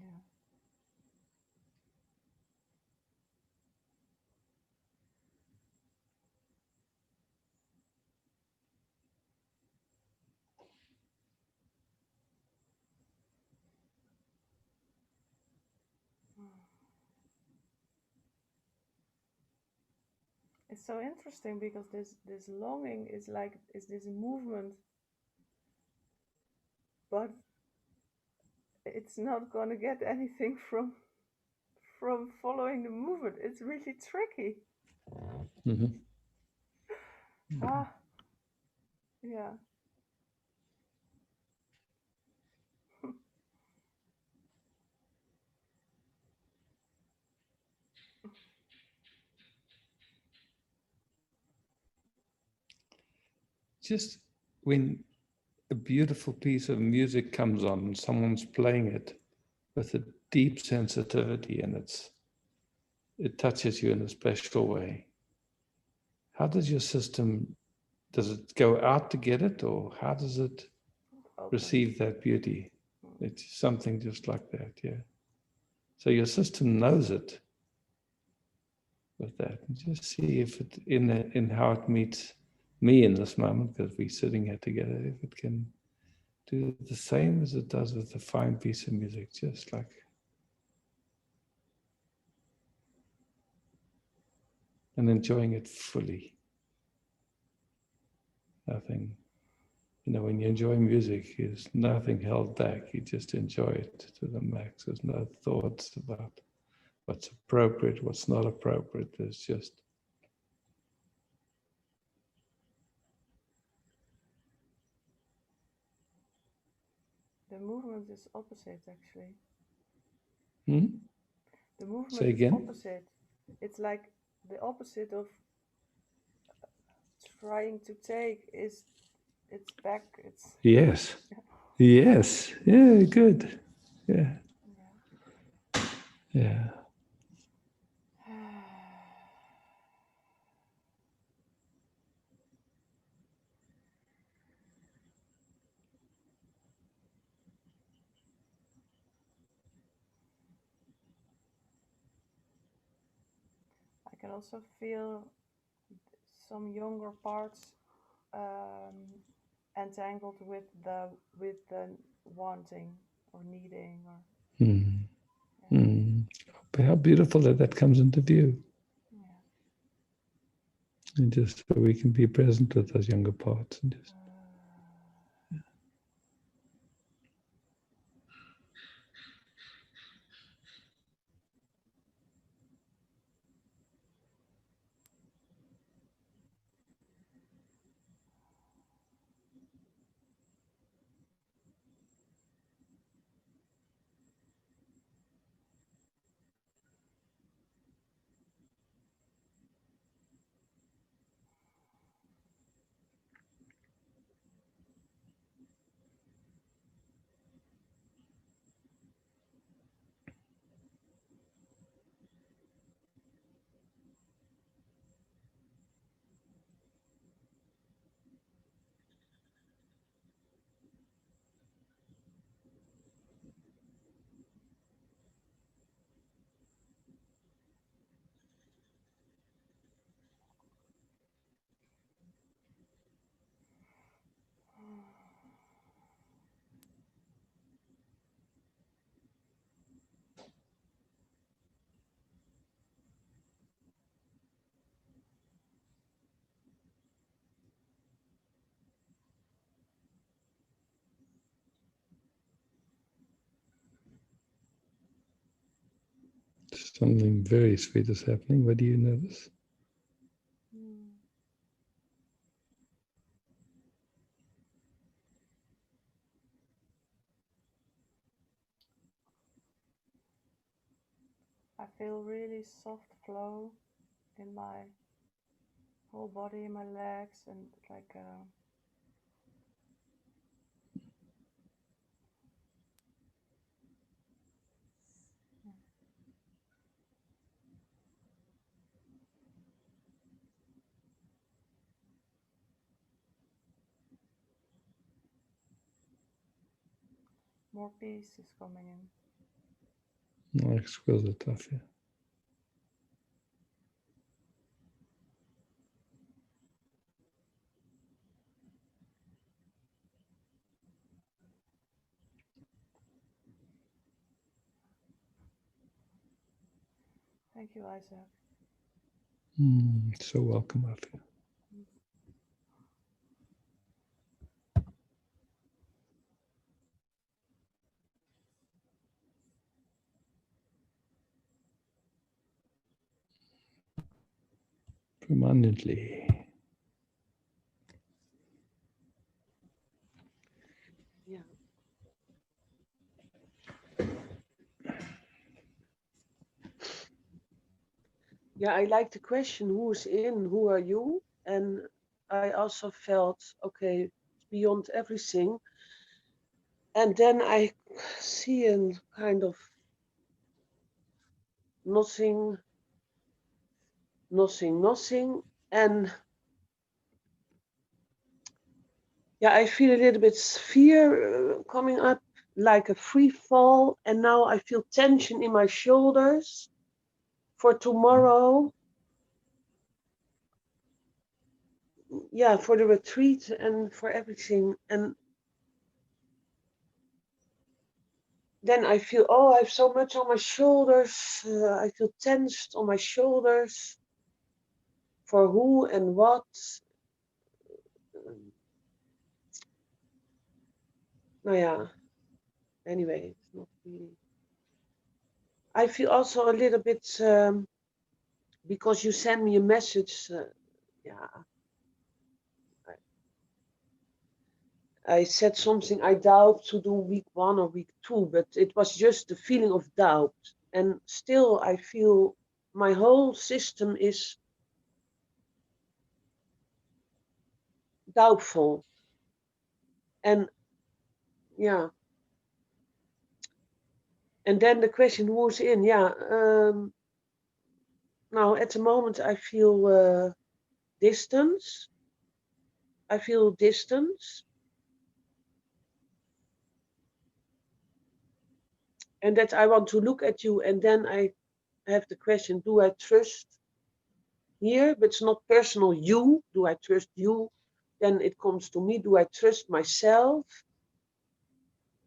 It's so interesting because this longing is this movement, but it's not going to get anything from following the movement. It's really tricky. Yeah. Just when a beautiful piece of music comes on and someone's playing it with a deep sensitivity and it touches you in a special way. How does your system, does it go out to get it, or how does it receive that beauty? It's something just like that, yeah. So your system knows it with that. And just see if it, in how it meets me in this moment, because we're sitting here together, if it can do the same as it does with a fine piece of music, just like. And enjoying it fully. Nothing, you know, when you enjoy music, there's nothing held back. You just enjoy it to the max. There's no thoughts about what's appropriate, what's not appropriate. There's just. The movement is opposite, actually. The movement Say again? is opposite. It's like the opposite of trying to take is it's back. It's yes. Yes. Yeah, good. Yeah. Yeah. I can also feel some younger parts entangled with the wanting or needing or. But how beautiful that comes into view. Yeah. And just so we can be present with those younger parts and just. Something very sweet is happening. What do you notice? I feel really soft flow in my whole body, my legs, and like more peace is coming in. Exquisite, I feel. Thank you, Isaac. So welcome, I feel. Permanently. Yeah. Yeah, I like the question, who's in, who are you? And I also felt, okay, it's beyond everything. And then I see a kind of nothing. And yeah, I feel a little bit fear coming up, like a free fall. And now I feel tension in my shoulders for tomorrow. Yeah, for the retreat and for everything. And then I feel, oh, I have so much on my shoulders. I feel tensed on my shoulders. For who and what. Nou ja, anyway, it's not really. I feel also a little bit, because you sent me a message, yeah. I said something, I doubt to do week 1 or week 2, but it was just the feeling of doubt. And still I feel my whole system is doubtful. And yeah. And then the question, who's in? Yeah. Now at the moment I feel distance. I feel distance. And that I want to look at you, and then I have the question, do I trust here? But it's not personal, you. Do I trust you? Then it comes to me, do I trust myself?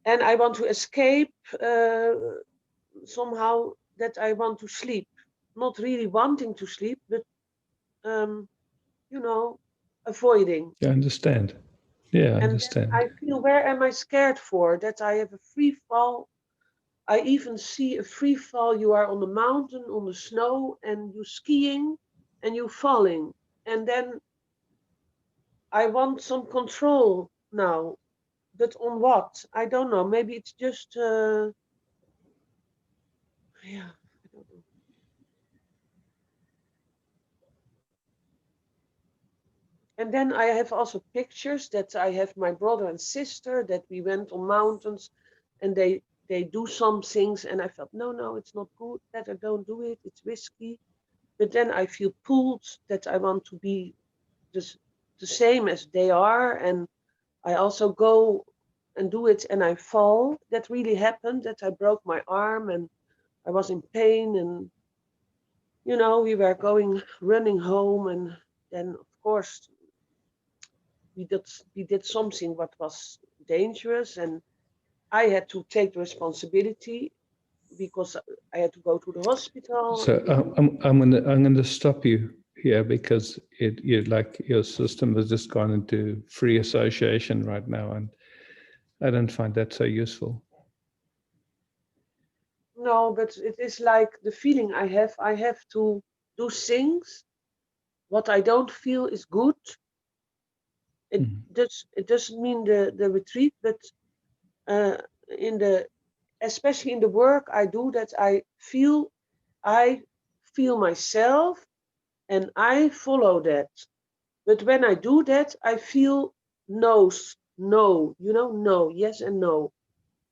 And I want to escape somehow that I want to sleep. Not really wanting to sleep, but, avoiding. I understand. Yeah, I And then understand. I feel, where am I scared for? That I have a free fall. I even see a free fall. You are on the mountain, on the snow, and you skiing, and you falling. And then I want some control now. But on what? I don't know. Maybe it's just, yeah, I don't know. And then I have also pictures that I have my brother and sister that we went on mountains, and they do some things, and I felt, no, it's not good. Better don't do it. It's risky. But then I feel pulled that I want to be the same as they are, and I also go and do it, and I fall. That really happened. That I broke my arm, and I was in pain, and we were running home, and then of course we did something what was dangerous, and I had to take the responsibility because I had to go to the hospital. So I'm gonna stop you here because your system has just gone into free association right now, and I don't find that so useful. No, but it is like the feeling I have to do things what I don't feel is good. It doesn't mean the retreat, but especially in the work I do, that I feel myself and I follow that. But when I do that, I feel no, no, yes and no.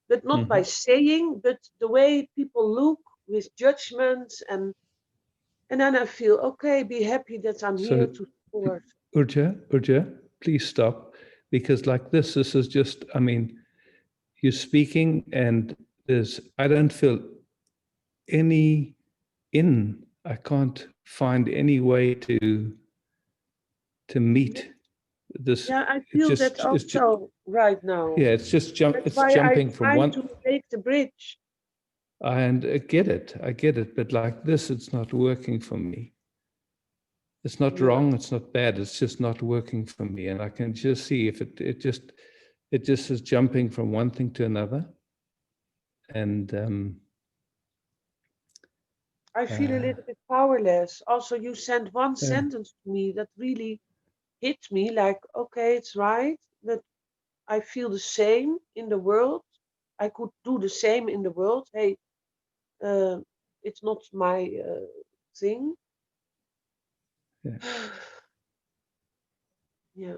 But not by saying, but the way people look with judgments, and then I feel, okay, be happy that I'm here to support. Urja, please stop, because like this is just, I mean, you're speaking and I don't feel I can't find any way to meet this. Yeah, I feel that also right now. Yeah, it's just That's why jumping from one. to make the bridge. And I get it, but like this, it's not working for me. It's not wrong, it's not bad, it's just not working for me. And I can just see if it just is jumping from one thing to another. And I feel a little bit powerless. Also, you sent one sentence to me that really hit me, like, okay, it's right, but I feel the same in the world. I could do the same in the world. Hey, it's not my thing. Yeah. Yeah.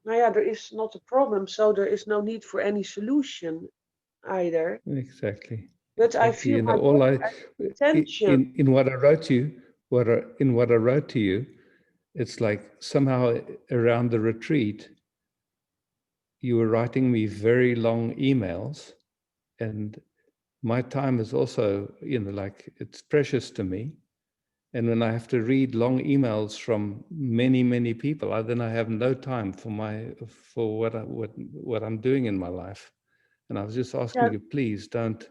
Now, yeah, there is not a problem, so there is no need for any solution either. Exactly. But I feel you know, intention. In what I wrote to you, it's like somehow around the retreat, you were writing me very long emails, and my time is also, like, it's precious to me. And when I have to read long emails from many, many people, then I have no time for what I'm doing in my life. And I was just asking you, please don't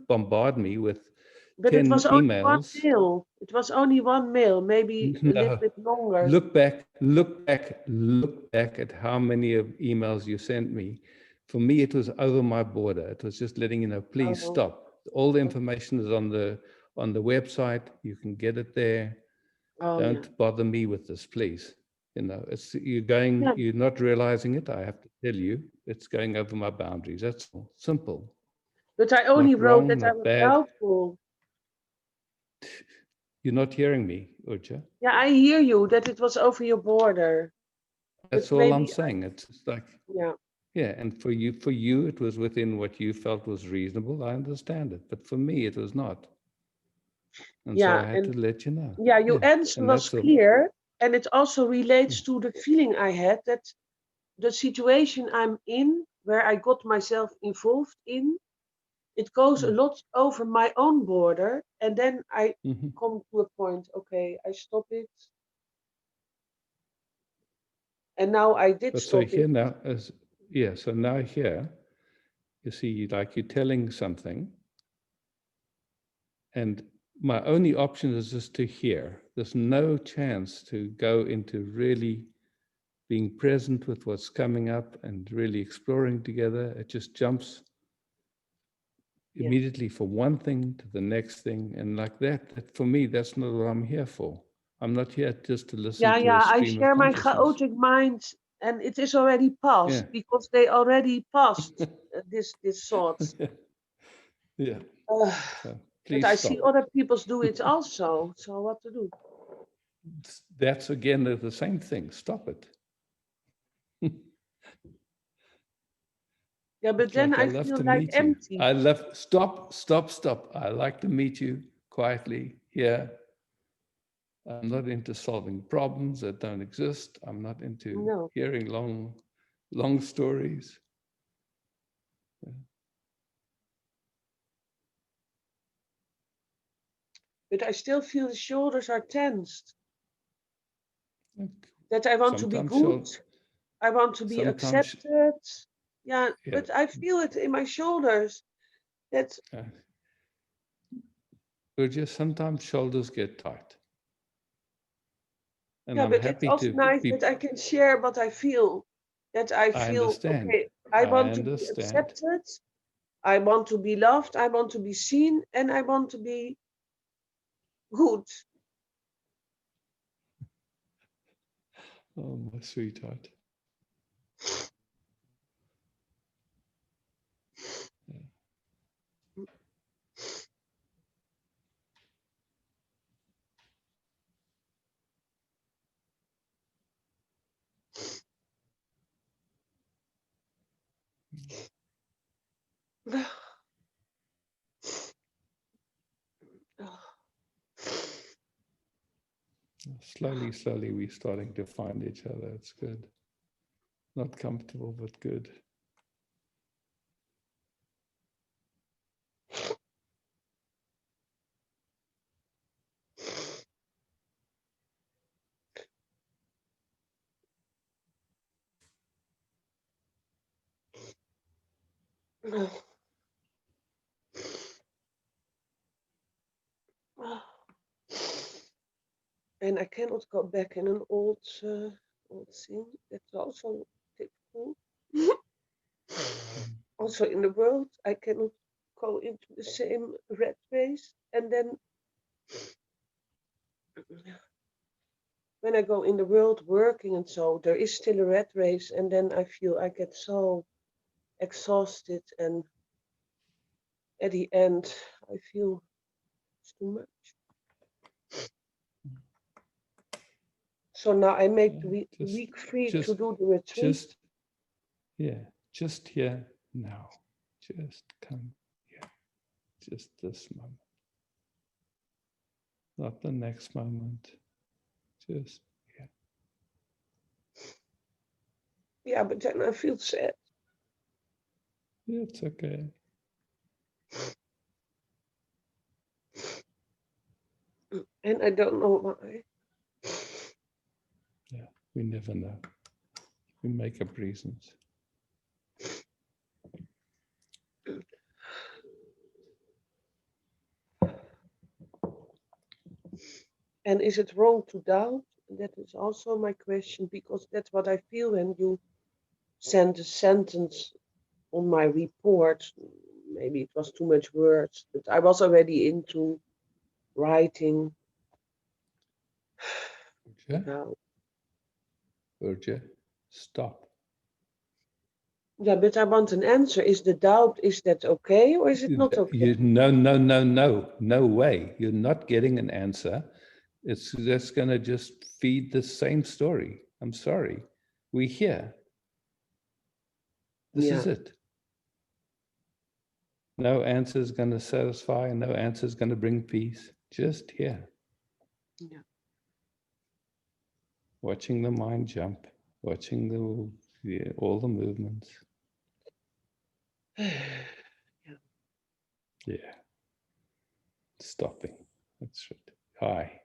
bombard me with 10 it was emails. only one mail. It was only one mail, maybe a little bit longer. Look back at how many of emails you sent me. For me, it was over my border. It was just letting you know, please stop. All the information is on the website. You can get it there. Don't bother me with this, please. You're not realizing it. I have to tell you, it's going over my boundaries. That's all. Simple. But I only wrote that I was doubtful. You're not hearing me, Urja. Yeah, I hear you, that it was over your border. That's all I'm saying. It's like, yeah, and for you, it was within what you felt was reasonable. I understand it, but for me, it was not. And so I had to let you know. Yeah, your answer was clear, and it also relates to the feeling I had that the situation I'm in, where I got myself involved in, it goes a lot over my own border, And then I Mhm. come to a point, okay, I stop it. And now I did But so stop here it. now, so now here, you see, like you're telling something, and my only option is just to hear. There's no chance to go into really being present with what's coming up and really exploring together. It just jumps Yeah. immediately from one thing to the next thing. And like that, for me, that's not what I'm here for. I'm not here just to listen to a I stream of share my consciousness. chaotic mind, and it is already past because they already passed this thoughts. Yeah. So But please I stop. see other people do it also. So what to do? That's again the same thing. Stop it. Yeah, but It's then like, I love feel to like meet empty. you. Stop. I like to meet you quietly here. I'm not into solving problems that don't exist. I'm not into No. hearing long stories. But I still feel the shoulders are tensed. That I want to be good. I want to be accepted. Yeah, but I feel it in my shoulders. That just sometimes shoulders get tight. And yeah, I'm but happy it's also to nice be, that I can share what I feel. That I feel understand. okay. I want to be understand. accepted. I want to be loved. I want to be seen, and I want to be good. Oh, my sweetheart. Slowly, we're starting to find each other. It's good. Not comfortable, but good. And I cannot go back in an old thing. That's also difficult. Also in the world, I cannot go into the same rat race. And then when I go in the world working and so, there is still a rat race. And then I feel I get so exhausted. And at the end, I feel it's too much. So now I make the week free to do the retreat. Just here now. Just come here. Just this moment. Not the next moment. Just here. Yeah, but then I feel sad. Yeah, it's okay. And I don't know why. Yeah, we never know. We make up reasons. And is it wrong to doubt? That is also my question, because that's what I feel when you send a sentence on my report. Maybe it was too much words, but I was already into writing. Urja, stop. Yeah, but I want an answer. Is the doubt, is that okay or is it not okay? No way. You're not getting an answer. It's just going to just feed the same story. I'm sorry. We're here. This is it. No answer is going to satisfy, and no answer is going to bring peace. Just here. Yeah. Watching the mind jump, watching all the movements. Yeah. stopping. That's right. Hi.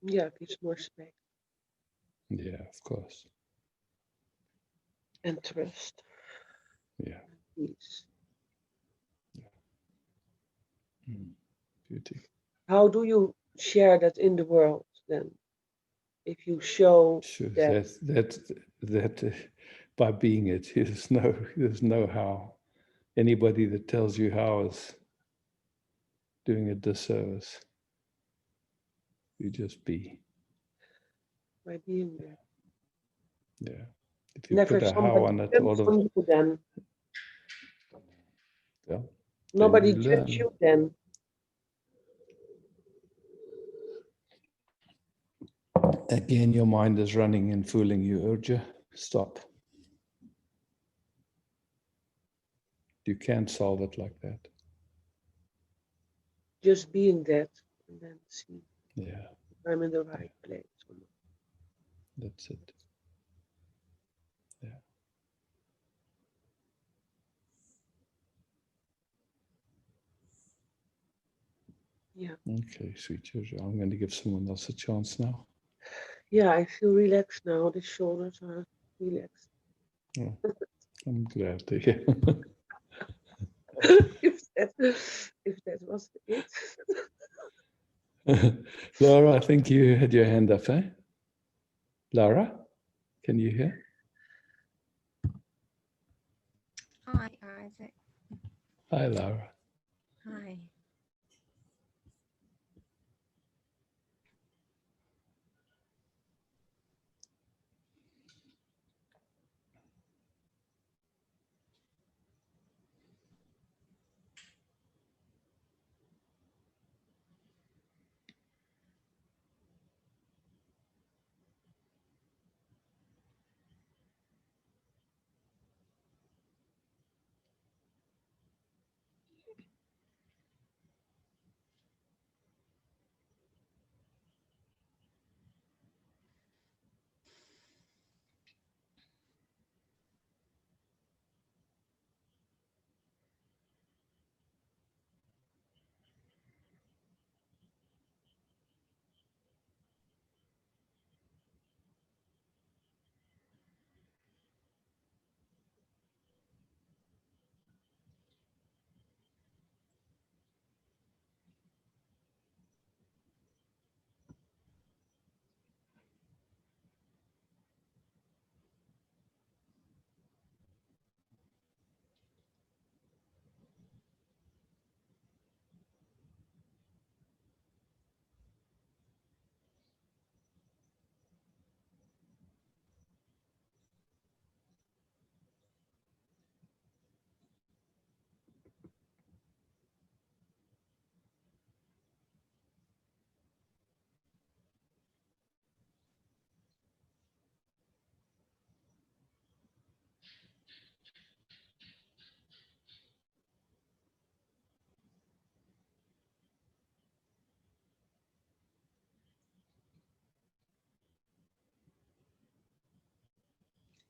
Yeah, gives more space Yeah, of course. and trust. Yeah. Peace. Beauty. How do you share that in the world then? If you show Sure. that, By being it, there's no how. Anybody that tells you how is doing a disservice. You just be. by being there. Yeah. If you Never put a how somebody on it, judge all of you then. yeah. Nobody you judge you then. Again, your mind is running and fooling you. Urja, stop. You can't solve it like that. Just being that and then see Yeah, if I'm in the right place or not. that's it. Yeah. Yeah. Okay, sweet Georgia. I'm going to give someone else a chance now. Yeah, I feel relaxed now. The shoulders are relaxed. Oh, I'm glad to hear. if that was it. Laura, I think you had your hand up, eh? Laura, can you hear? Hi, Isaac. Hi, Laura. Hi.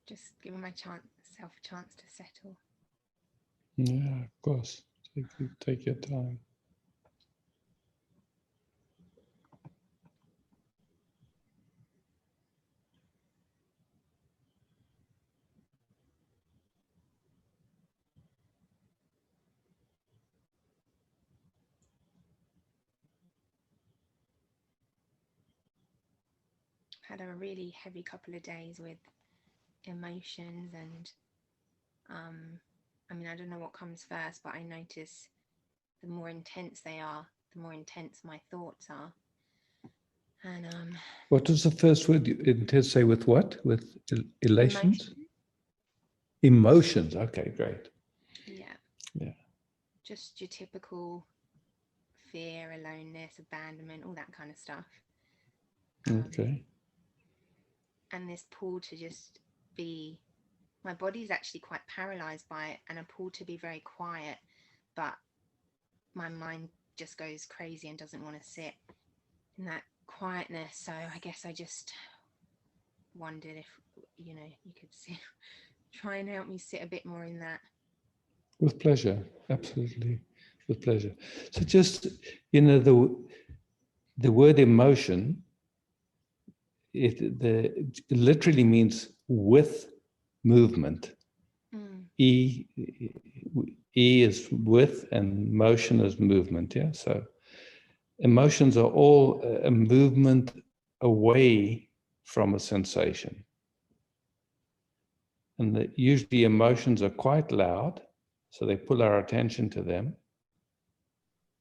Just giving myself a chance to settle. Yeah, of course. Take your time. Had a really heavy couple of days with emotions and I mean, I don't know what comes first, but I notice the more intense they are, the more intense my thoughts are. And what was the first word you intend to say? With what? With elations? Emotions. Okay, great. Yeah. Yeah. Just your typical fear, aloneness, abandonment, all that kind of stuff. Okay. And this pull to just be, my body's actually quite paralyzed by it, and a pull to be very quiet, but my mind just goes crazy and doesn't want to sit in that quietness. So I guess I just wondered if, you know, you could try and help me sit a bit more in that. With pleasure, absolutely, with pleasure. So just, you know, the word emotion, it literally means with movement. E is with and motion is movement. Yeah. So emotions are all a movement away from a sensation. And usually emotions are quite loud, so they pull our attention to them.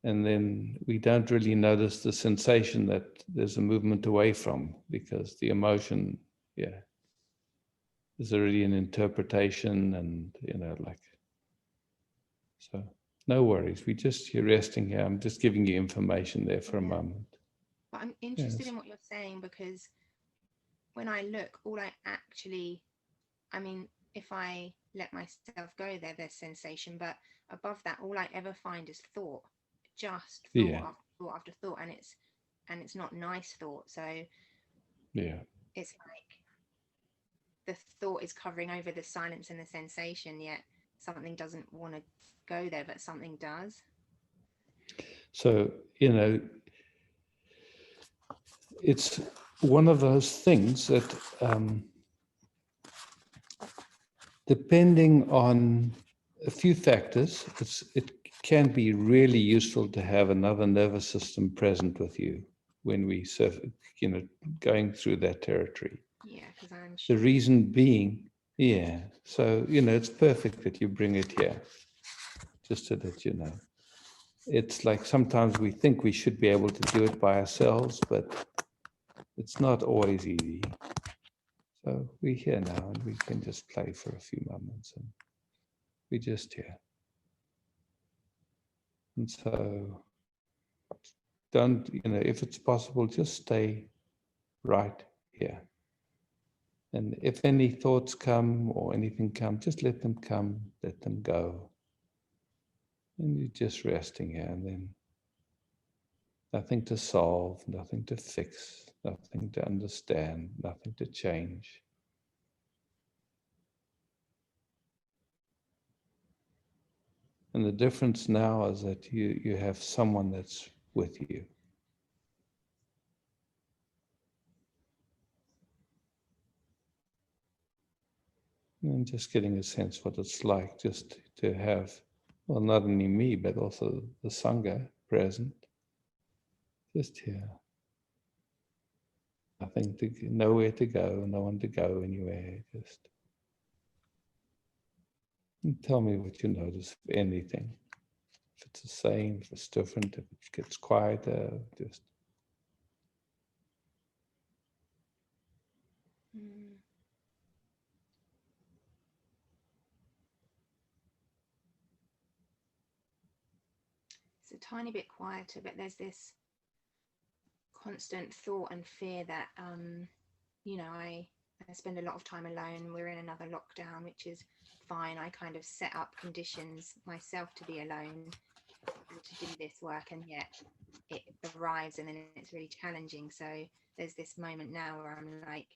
And then we don't really notice the sensation that there's a movement away from, because the emotion, yeah, is already an interpretation, and, you know, like, so no worries. You're resting here. I'm just giving you information there for a moment. But I'm interested in what you're saying, because when I look, all I actually, I mean, if I let myself go there, there's sensation, but above that, all I ever find is thought, just thought after thought after thought, and it's not nice thought. So yeah, it's like the thought is covering over the silence and the sensation, yet something doesn't want to go there, but something does. So, you know, it's one of those things that depending on a few factors, it can be really useful to have another nervous system present with you when we going through that territory. Yeah, because I'm sure. The reason being, yeah, so, you know, it's perfect that you bring it here, just so that you know. It's like sometimes we think we should be able to do it by ourselves, but it's not always easy. So we're here now, and we can just play for a few moments, and we're just here. And so don't, you know, if it's possible, just stay right here. And if any thoughts come or anything come, just let them come, let them go. And you're just resting here, and then nothing to solve, nothing to fix, nothing to understand, nothing to change. And the difference now is that you have someone that's with you. And just getting a sense what it's like just to have, well, not only me, but also the Sangha present. Just here. Nowhere to go, no one to go anywhere. Just tell me what you notice, if anything. If it's the same, if it's different, if it gets quieter, just. It's a tiny bit quieter, but there's this constant thought and fear that, you know, I spend a lot of time alone. We're in another lockdown, which is fine. I kind of set up conditions myself to be alone and to do this work, and yet it arrives and then it's really challenging. So there's this moment now where I'm like,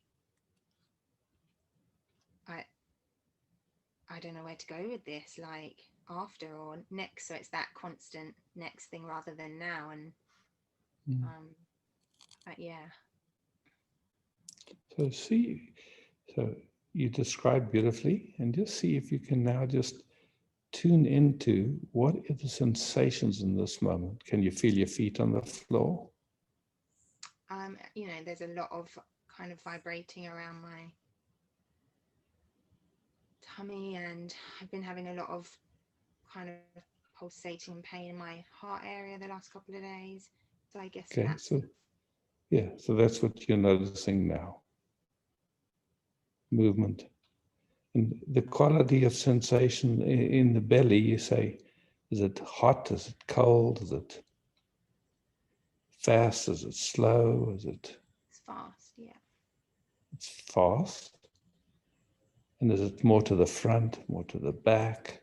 I don't know where to go with this, like after or next. So it's that constant next thing rather than now. And yeah. So you described beautifully, and just see if you can now just tune into what are the sensations in this moment. Can you feel your feet on the floor? You know, there's a lot of kind of vibrating around my tummy, and I've been having a lot of kind of pulsating pain in my heart area the last couple of days. So I guess that's... So that's what you're noticing now. Movement. And the quality of sensation in the belly, you say, is it hot? Is it cold? Is it fast? Is it slow? It's fast, yeah. It's fast. And is it more to the front, more to the back?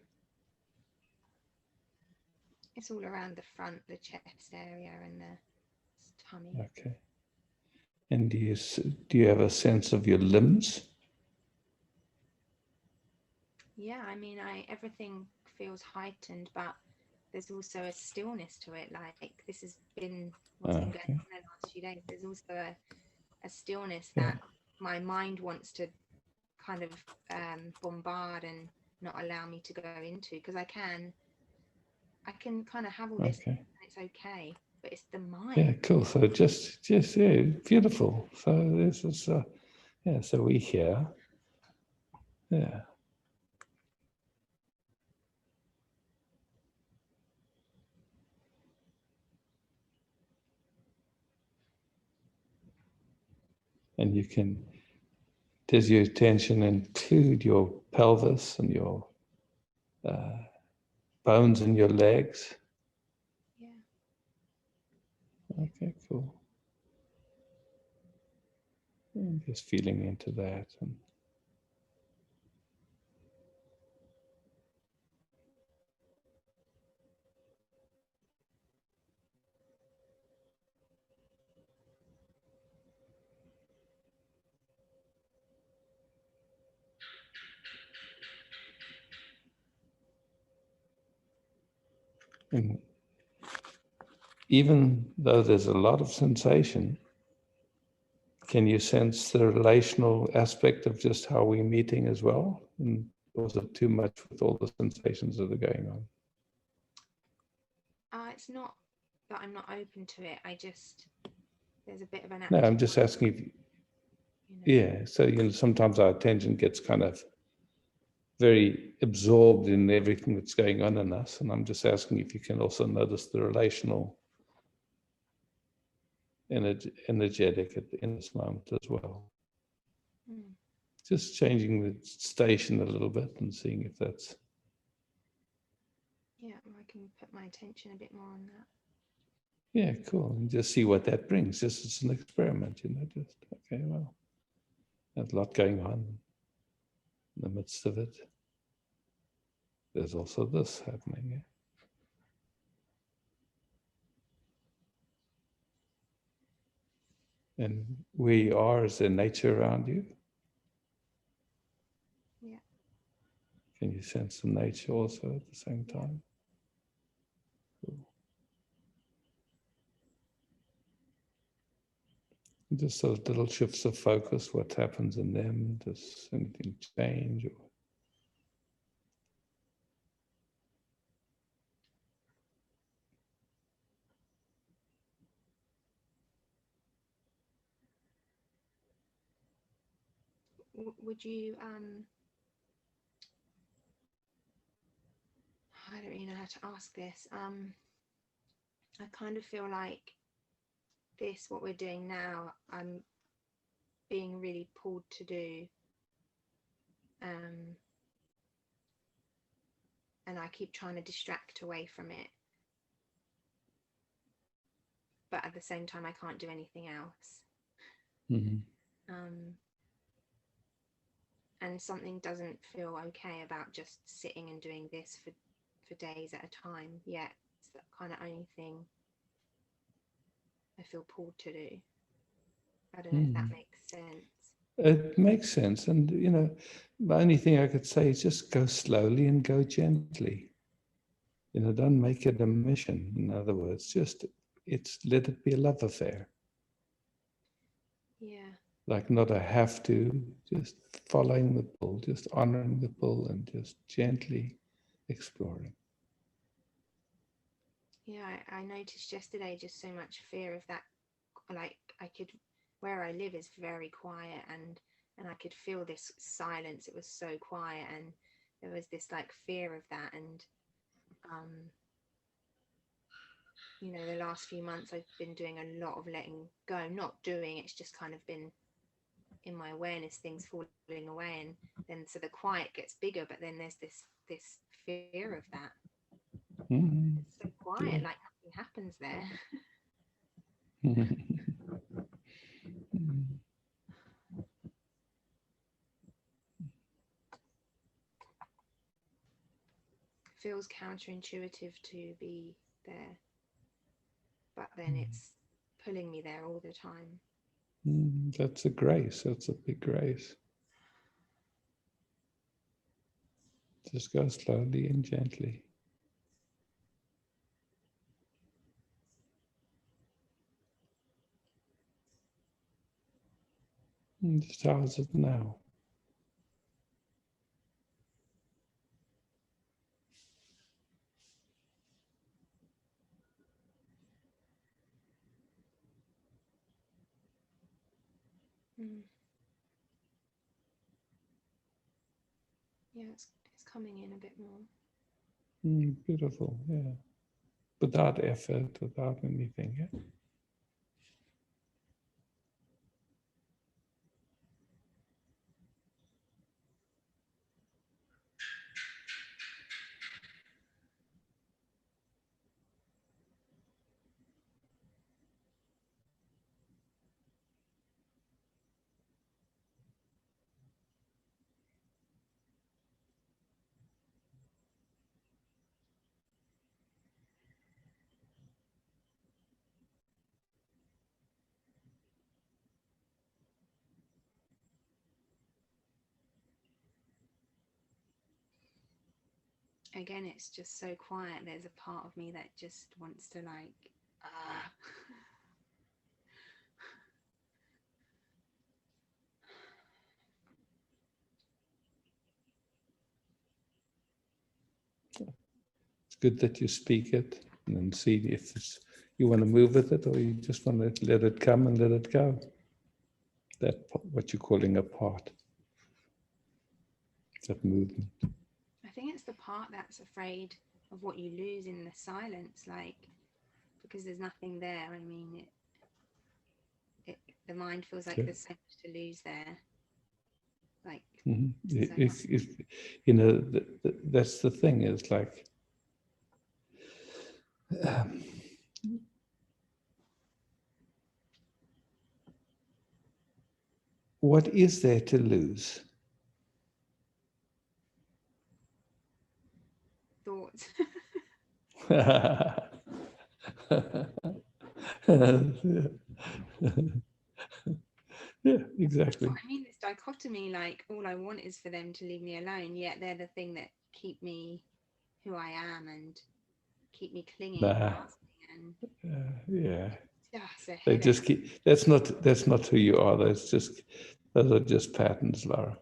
It's all around the front, the chest area and the tummy. Okay. And do you have a sense of your limbs? Yeah, I mean, everything feels heightened, but there's also a stillness to it. Like this has been what's been going on in the last few days. There's also a stillness that my mind wants to kind of bombard and not allow me to go into, because I can kind of have all this and it's okay, but it's the mind. Yeah, cool. So just yeah, beautiful. So this is yeah. So we hear, yeah. And you can, does your attention include your pelvis and your bones in your legs? Yeah. Okay, cool. And just feeling into that. And even though there's a lot of sensation, can you sense the relational aspect of just how we're meeting as well? And was it too much with all the sensations that are going on? It's not that I'm not open to it. There's a bit of an. No, I'm just asking if yeah. So sometimes our attention gets kind of very absorbed in everything that's going on in us, and I'm just asking if you can also notice the relational energetic in this moment as well. Just changing the station a little bit and seeing if that's. Yeah, I can put my attention a bit more on that. Yeah, cool. And just see what that brings. Just as an experiment, just, okay, well, there's a lot going on in the midst of it. There's also this happening. And where you are, is there nature around you? Yeah. Can you sense the nature also at the same time? Cool. Just those little shifts of focus, what happens in them, does anything change? Would you, I don't really know how to ask this. I kind of feel like what we're doing now, I'm being really pulled to do. And I keep trying to distract away from it. But at the same time, I can't do anything else. And something doesn't feel okay about just sitting and doing this for days at a time. Yet it's the kind of only thing I feel pulled to do. I don't know if that makes sense. It makes sense. And, the only thing I could say is just go slowly and go gently. Don't make it a mission. In other words, just let it be a love affair. Yeah. Like not a have to, just following the pull, just honoring the pull and just gently exploring. Yeah, I noticed yesterday just so much fear of that. Like where I live is very quiet and I could feel this silence. It was so quiet and there was this like fear of that. And, the last few months I've been doing a lot of letting go, not doing, it's just kind of been in my awareness, things falling away. And then, so the quiet gets bigger, but then there's this fear of that. It's so quiet, like nothing happens there. Feels counterintuitive to be there, but then it's pulling me there all the time. That's a grace. That's a big grace. Just go slowly and gently. Just how is it now? Yeah, it's coming in a bit more. Beautiful, yeah. Without effort, without anything, yeah. Again, it's just so quiet. There's a part of me that just wants to like, It's good that you speak it and then see if you want to move with it or you just want to let it come and let it go. That what you're calling a part. That movement. I think it's the part that's afraid of what you lose in the silence, like, because there's nothing there. I mean, the mind feels like there's so much to lose there. Like, if you know, that's the thing, is like, what is there to lose? thoughts. Yeah, exactly. I mean, this dichotomy, like, all I want is for them to leave me alone, yet they're the thing that keep me who I am and keep me clinging. And yeah. They just keep, that's not who you are. Those are just patterns, Lara.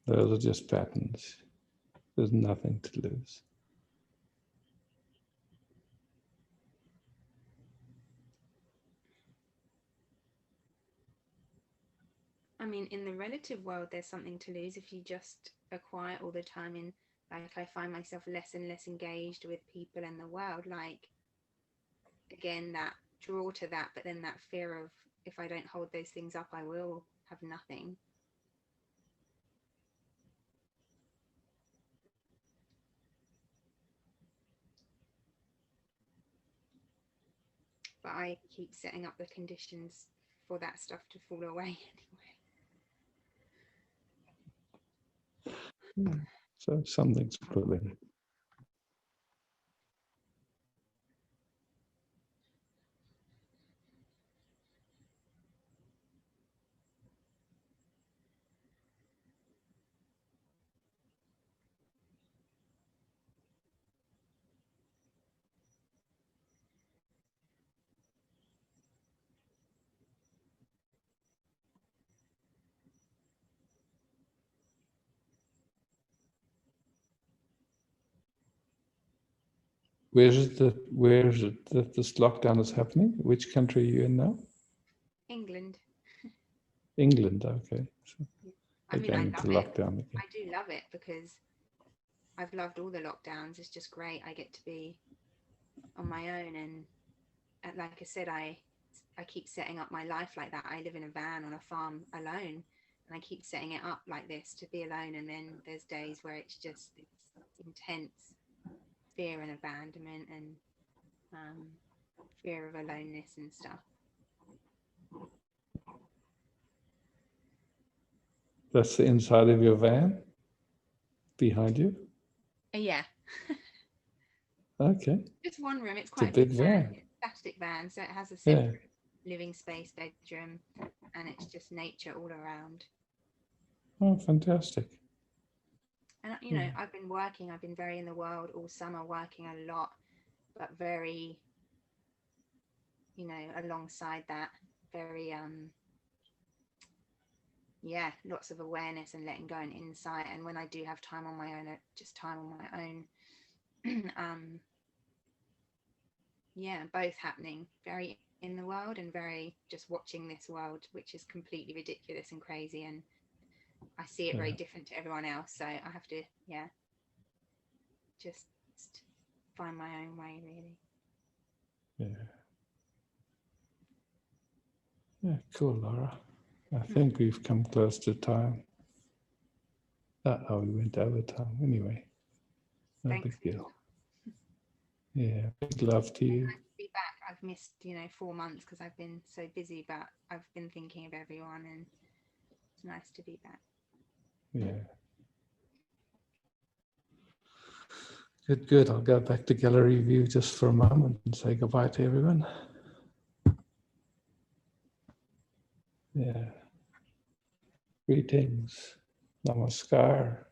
Those are just patterns. There's nothing to lose. I mean, in the relative world, there's something to lose if you just are quiet all the time. And like, I find myself less and less engaged with people and the world. Like, again, that draw to that, but then that fear of, if I don't hold those things up, I will have nothing. But I keep setting up the conditions for that stuff to fall away anyway. So something's pulling. Where is it that this lockdown is happening? Which country are you in now? England. England, okay. So I mean, I love it. Lockdown again. I do love it because I've loved all the lockdowns. It's just great. I get to be on my own, and like I said, I keep setting up my life like that. I live in a van on a farm alone, and I keep setting it up like this to be alone. And then there's days where it's just intense fear and abandonment and fear of aloneness and stuff. That's the inside of your van behind you? Yeah. Okay. Just one room. It's It's a quite big big van. It's a static van, so it has a Yeah. separate living space, bedroom, and it's just nature all around. Oh, fantastic. And you know, I've been very in the world all summer, working a lot, but very, you know, alongside that, very yeah, lots of awareness and letting go and insight. And when I do have time on my own, just time on my own, yeah, both happening, very in the world and very just watching this world, which is completely ridiculous and crazy, and I see it very different to everyone else, so I have to, yeah, just find my own way, really. Yeah, cool, Laura. I think we've come close to time. Oh, we went over time anyway. No Thanks. big deal. Yeah, big love to you. Nice to be back. I've missed, you know, 4 months because I've been so busy, but I've been thinking of everyone, and it's nice to be back. Yeah. Good. I'll go back to gallery view just for a moment and say goodbye to everyone. Yeah. Greetings. Namaskar.